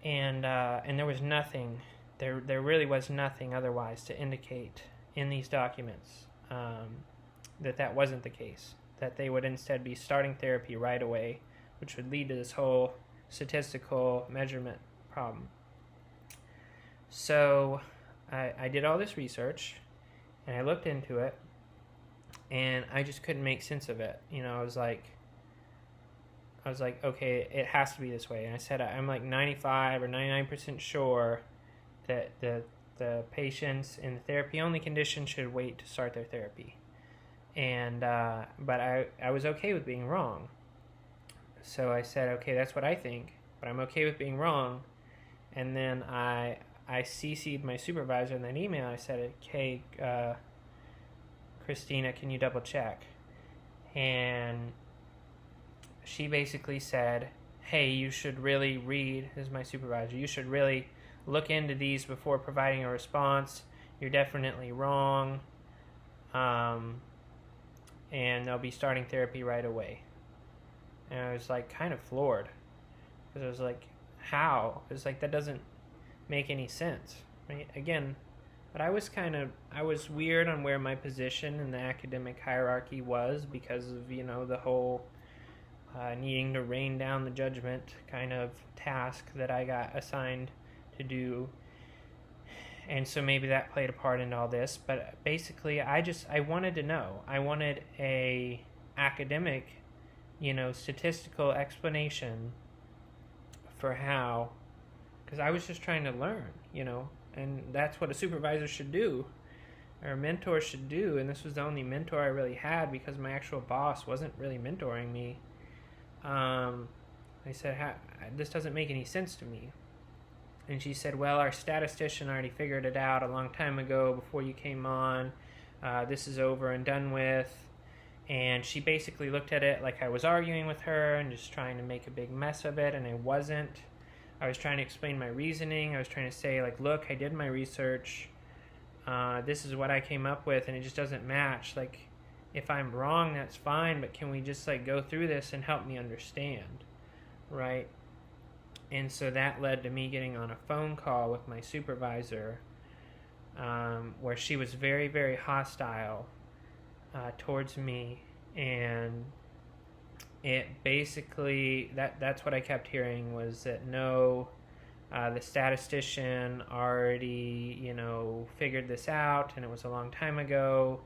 And there was nothing, there really was nothing otherwise to indicate in these documents that wasn't the case, that they would instead be starting therapy right away, which would lead to this whole statistical measurement problem. So I did all this research, and I looked into it, and I just couldn't make sense of it. I was like, okay, it has to be this way. And I said, I'm like 95 or 99% sure that the patients in the therapy-only condition should wait to start their therapy. And but I was okay with being wrong. So I said, okay, that's what I think, but I'm okay with being wrong. And then I CC'd my supervisor in that email. I said, okay, Christina, can you double check? And she basically said, hey, you should really read, this is my supervisor, you should really look into these before providing a response. You're definitely wrong. And they'll be starting therapy right away. And I was like kind of floored, because I was like, how? It was like, that doesn't make any sense, right? Again, but I was weird on where my position in the academic hierarchy was, because of, the whole needing to rain down the judgment kind of task that I got assigned to do And so maybe that played a part in all this, but basically I wanted to know. I wanted a academic, statistical explanation for how, because I was just trying to learn, and that's what a supervisor should do, or a mentor should do. And this was the only mentor I really had, because my actual boss wasn't really mentoring me. I said, this doesn't make any sense to me. And she said, well, our statistician already figured it out a long time ago before you came on. This is over and done with. And she basically looked at it like I was arguing with her and just trying to make a big mess of it, and I wasn't. I was trying to explain my reasoning. I was trying to say, like, look, I did my research. This is what I came up with, and it just doesn't match. Like, if I'm wrong, that's fine, but can we just, like, go through this and help me understand, right? And so that led to me getting on a phone call with my supervisor, where she was very, very hostile towards me. And it basically, that's what I kept hearing, was that no, the statistician already, figured this out, and it was a long time ago,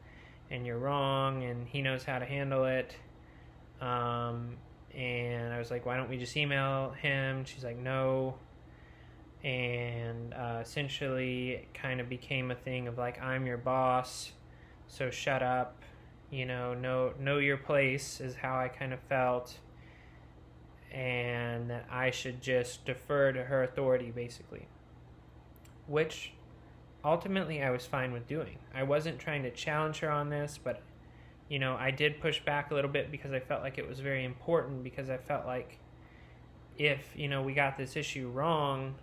and you're wrong, and he knows how to handle it. And I was like, why don't we just email him? She's like, no. And essentially it kind of became a thing of like, I'm your boss, so shut up. Know your place is how I kind of felt. And that I should just defer to her authority, basically. Which ultimately I was fine with doing. I wasn't trying to challenge her on this, but I did push back a little bit because I felt like it was very important, because I felt like if, we got this issue wrong,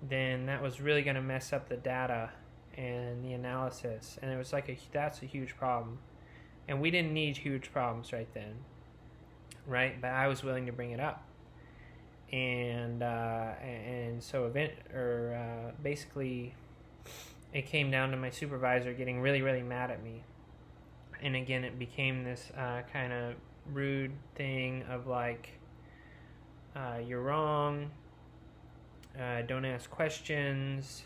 then that was really going to mess up the data and the analysis. And it was like, that's a huge problem. And we didn't need huge problems right then, right? But I was willing to bring it up. And so basically it came down to my supervisor getting really, really mad at me. And again, it became this kind of rude thing of like, you're wrong, don't ask questions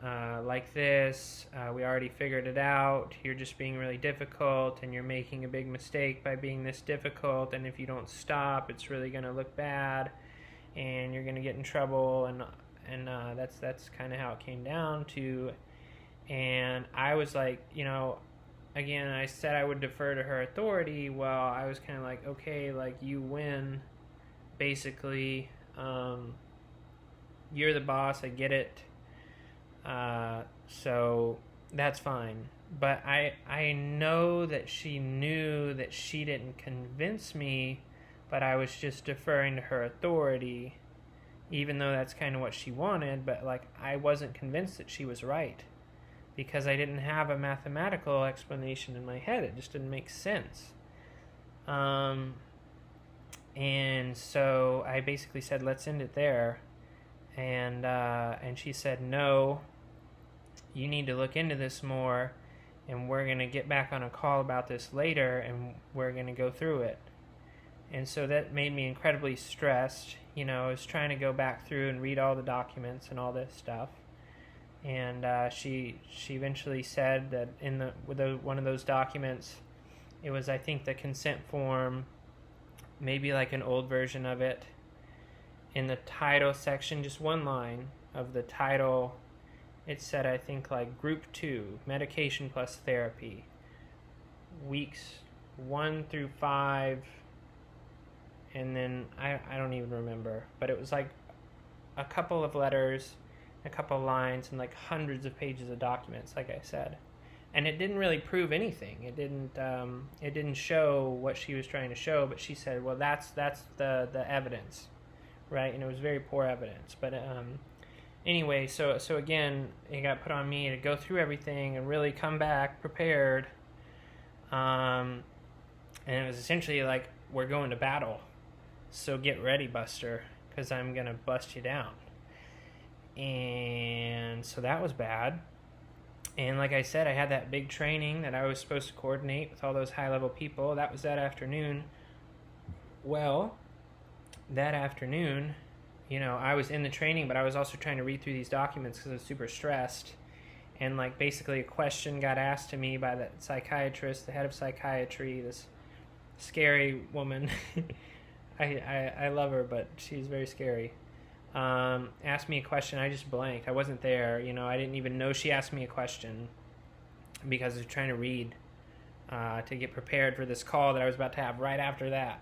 like this, we already figured it out, you're just being really difficult, and you're making a big mistake by being this difficult, and if you don't stop, it's really going to look bad, and you're going to get in trouble, and that's kind of how it came down to. And I was like, again, I said I would defer to her authority. Well, I was kind of like, okay, like, you win, basically. You're the boss, I get it. So that's fine. But I know that she knew that she didn't convince me, but I was just deferring to her authority, even though that's kind of what she wanted. But, like, I wasn't convinced that she was right, because I didn't have a mathematical explanation in my head. It just didn't make sense. And so I basically said, let's end it there. And she said, no, you need to look into this more, and we're going to get back on a call about this later, and we're going to go through it. And so that made me incredibly stressed. I was trying to go back through and read all the documents and all this stuff. And she eventually said that in one of those documents, it was, I think, the consent form, maybe like an old version of it, in the title section, just one line of the title, it said, I think, like, Group 2, Medication plus Therapy, weeks 1 through 5, and then I don't even remember, but it was like a couple of letters, a couple of lines, and like hundreds of pages of documents, like I said. And it didn't really prove anything. It didn't show what she was trying to show, but she said, well, that's the evidence, right? And it was very poor evidence. But anyway, so again, it got put on me to go through everything and really come back prepared. And it was essentially like, we're going to battle, so get ready, Buster, because I'm gonna bust you down. And so that was bad. And like I said, I had that big training that I was supposed to coordinate with all those high-level people. That was that afternoon. Well, that afternoon, I was in the training, but I was also trying to read through these documents because I was super stressed. and like basically a question got asked to me by that psychiatrist, the head of psychiatry, this scary woman. I love her, but she's very scary. Asked me a question. I just blanked. I wasn't there. I didn't even know she asked me a question because I was trying to read to get prepared for this call that I was about to have right after that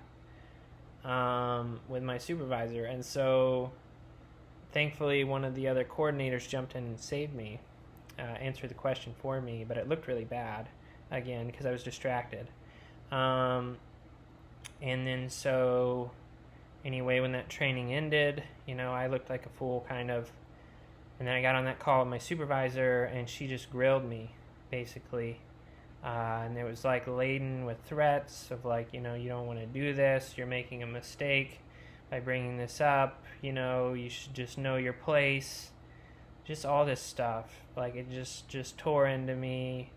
with my supervisor. And so thankfully one of the other coordinators jumped in and saved me, answered the question for me, but it looked really bad, again, because I was distracted. And then so anyway, when that training ended, I looked like a fool kind of. And then I got on that call with my supervisor, and she just grilled me, basically. And it was like laden with threats of like, you don't want to do this. You're making a mistake by bringing this up. You should just know your place. Just all this stuff. Like it just tore into me.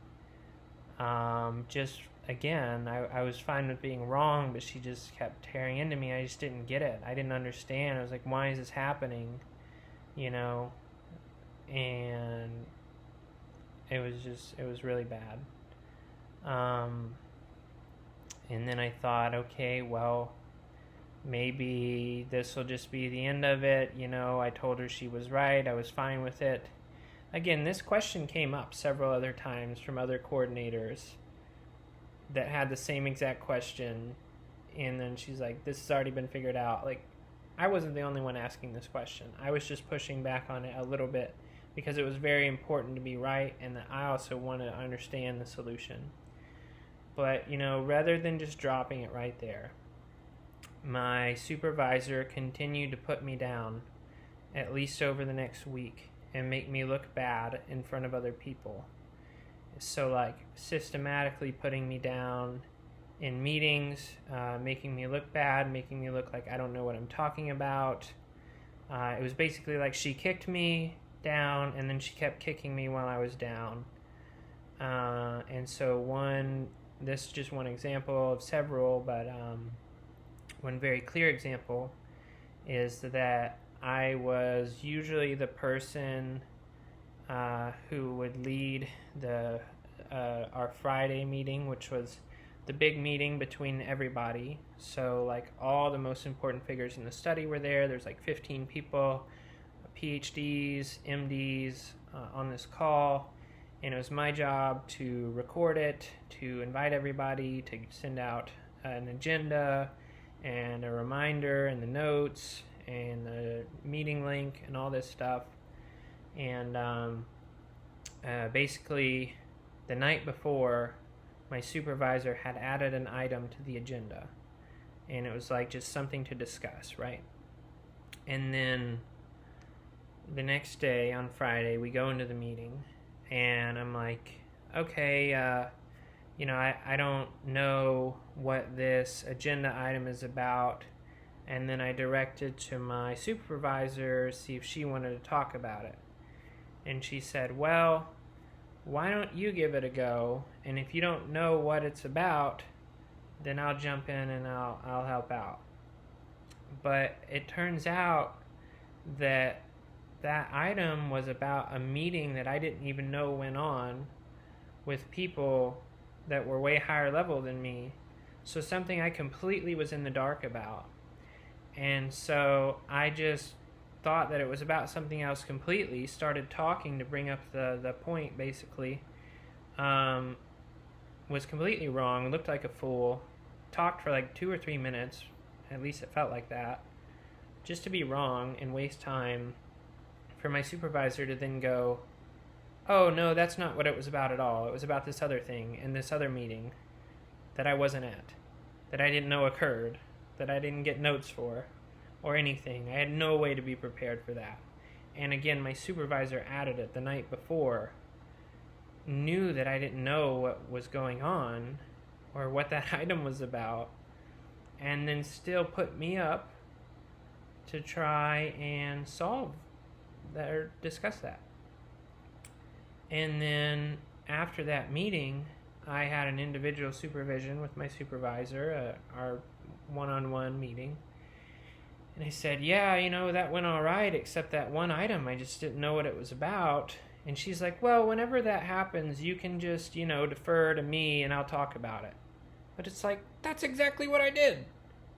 Again, I was fine with being wrong, but she just kept tearing into me. I just didn't get it. I didn't understand. I was like, why is this happening? And it was really bad. And then I thought, okay, well, maybe this will just be the end of it. I told her she was right. I was fine with it. Again, this question came up several other times from other coordinators that had the same exact question, and then she's like, this has already been figured out. Like, I wasn't the only one asking this question. I was just pushing back on it a little bit because it was very important to be right, and that I also wanted to understand the solution. But, rather than just dropping it right there, my supervisor continued to put me down at least over the next week and make me look bad in front of other people. So like systematically putting me down in meetings, making me look bad, making me look like I don't know what I'm talking about. It was basically like she kicked me down and then she kept kicking me while I was down. And so this is just one example of several, but one very clear example is that I was usually the person who would lead our Friday meeting, which was the big meeting between everybody. So like all the most important figures in the study were there. There's like 15 people, PhDs, MDs on this call, and it was my job to record it, to invite everybody, to send out an agenda and a reminder and the notes and the meeting link and all this stuff. And basically the night before, my supervisor had added an item to the agenda, and it was like just something to discuss, right? And then the next day on Friday, we go into the meeting, and I'm like, okay, I don't know what this agenda item is about. And then I directed to my supervisor, see if she wanted to talk about it. And she said, well, why don't you give it a go? And if you don't know what it's about, then I'll jump in and I'll help out. But it turns out that item was about a meeting that I didn't even know went on with people that were way higher level than me. So something I completely was in the dark about. And so I just thought that it was about something else completely, started talking to bring up the point, basically. Was completely wrong, looked like a fool, talked for like 2 or 3 minutes, at least it felt like that, just to be wrong and waste time for my supervisor to then go, oh no, that's not what it was about at all. It was about this other thing in this other meeting that I wasn't at, that I didn't know occurred, that I didn't get notes for or anything. I had no way to be prepared for that. And again, my supervisor added it the night before, knew that I didn't know what was going on or what that item was about, and then still put me up to try and solve that or discuss that. And then after that meeting, I had an individual supervision with my supervisor, our one-on-one meeting. And I said, yeah, that went all right, except that one item, I just didn't know what it was about. And she's like, well, whenever that happens, you can just, defer to me and I'll talk about it. But it's like, that's exactly what I did.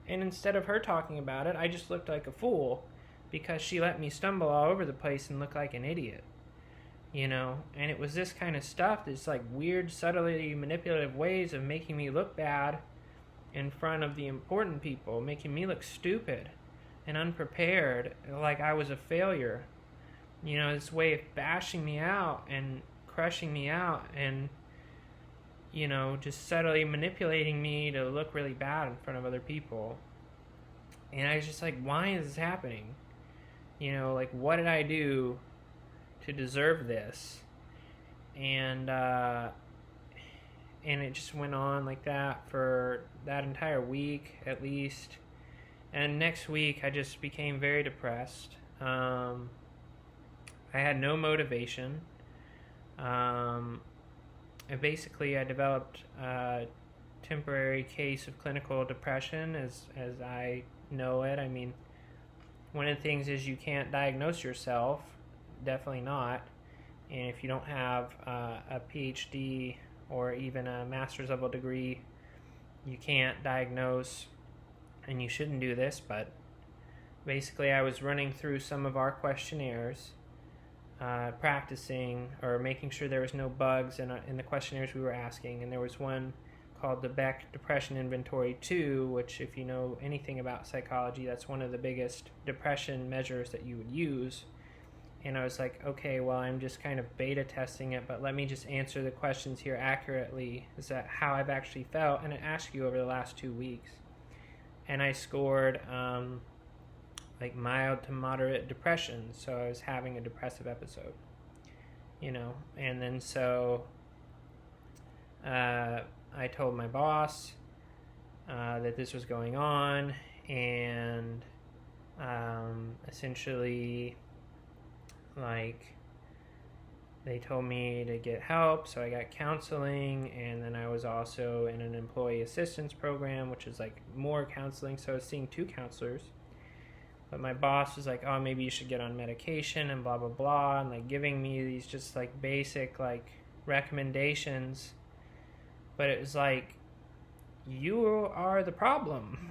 And instead of her talking about it, I just looked like a fool because she let me stumble all over the place and look like an idiot. And it was this kind of stuff, this like weird, subtly manipulative ways of making me look bad in front of the important people, making me look stupid and unprepared, like I was a failure. This way of bashing me out and crushing me out and, just subtly manipulating me to look really bad in front of other people. And I was just like, why is this happening? What did I do to deserve this? And it just went on like that for that entire week at least. And next week I just became very depressed. I had no motivation. I developed a temporary case of clinical depression as I know it. I mean, one of the things is you can't diagnose yourself. Definitely not. And if you don't have a PhD or even a master's level degree, you can't diagnose, and you shouldn't do this. But basically I was running through some of our questionnaires, practicing or making sure there was no bugs in the questionnaires we were asking. And there was one called the Beck Depression Inventory 2, which, if you know anything about psychology, that's one of the biggest depression measures that you would use. And I was like, okay, well, I'm just kind of beta testing it, but let me just answer the questions here accurately. Is that how I've actually felt? And it asks you over the last 2 weeks. And I scored mild to moderate depression, so I was having a depressive episode, and then so I told my boss that this was going on, and essentially they told me to get help, so I got counseling, and then I was also in an employee assistance program, which is more counseling, so I was seeing 2 counselors. But my boss was like, oh, maybe you should get on medication and blah, blah, blah, and giving me these just basic recommendations. But it was you are the problem.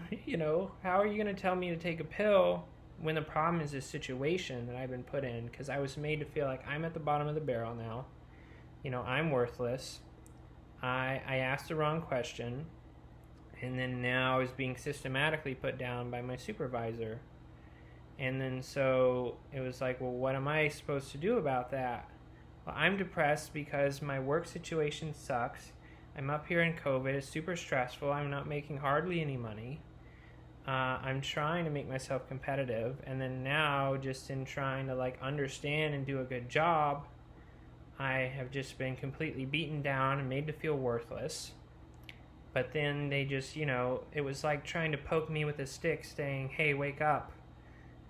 How are you going to tell me to take a pill when the problem is this situation that I've been put in? Because I was made to feel like I'm at the bottom of the barrel now. I'm worthless. I asked the wrong question. And then now I was being systematically put down by my supervisor. And then so it was well, what am I supposed to do about that? Well, I'm depressed because my work situation sucks. I'm up here in COVID. It's super stressful. I'm not making hardly any money. I'm trying to make myself competitive. And then now, just in trying to understand and do a good job, I have just been completely beaten down and made to feel worthless. But then they just, it was trying to poke me with a stick saying, hey, wake up.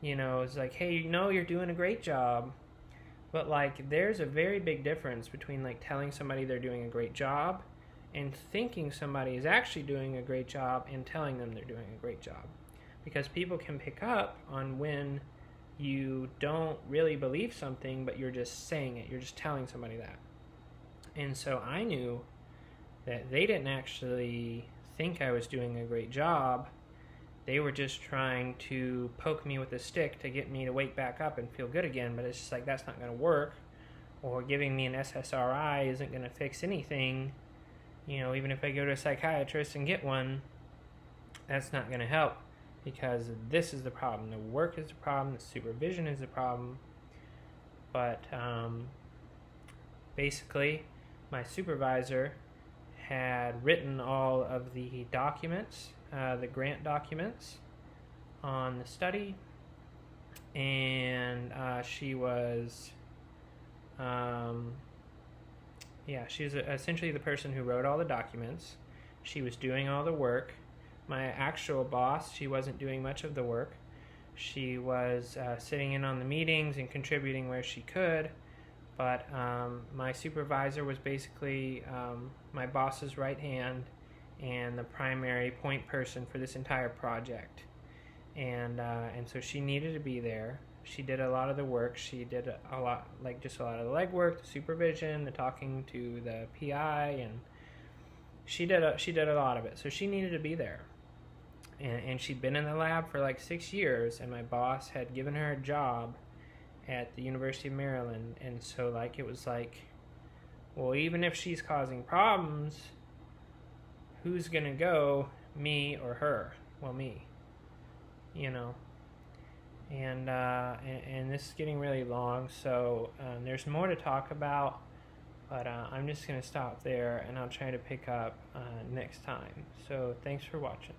It's hey, you're doing a great job. But there's a very big difference between telling somebody they're doing a great job and thinking somebody is actually doing a great job and telling them they're doing a great job. Because people can pick up on when you don't really believe something, but you're just saying it. You're just telling somebody that. And so I knew that they didn't actually think I was doing a great job. They were just trying to poke me with a stick to get me to wake back up and feel good again, but it's just that's not going to work. Or giving me an SSRI isn't going to fix anything. Even if I go to a psychiatrist and get one, that's not going to help, because this is the problem. The work is the problem, the supervision is the problem. But basically, my supervisor had written all of the documents, the grant documents on the study, and she was she's essentially the person who wrote all the documents. She was doing all the work. My actual boss, she wasn't doing much of the work. She was sitting in on the meetings and contributing where she could, but my supervisor was basically my boss's right hand and the primary point person for this entire project. And so she needed to be there. She did a lot of the work. She did a lot, like just a lot of the legwork, the supervision, the talking to the PI, and she did a lot of it. So she needed to be there. And she'd been in the lab for like 6 years, and my boss had given her a job at the University of Maryland. And so like it was like, well, even if she's causing problems, who's gonna go, me or her? Well, me, you know. And this is getting really long, so there's more to talk about, but I'm just gonna stop there, and I'll try to pick up next time. So thanks for watching.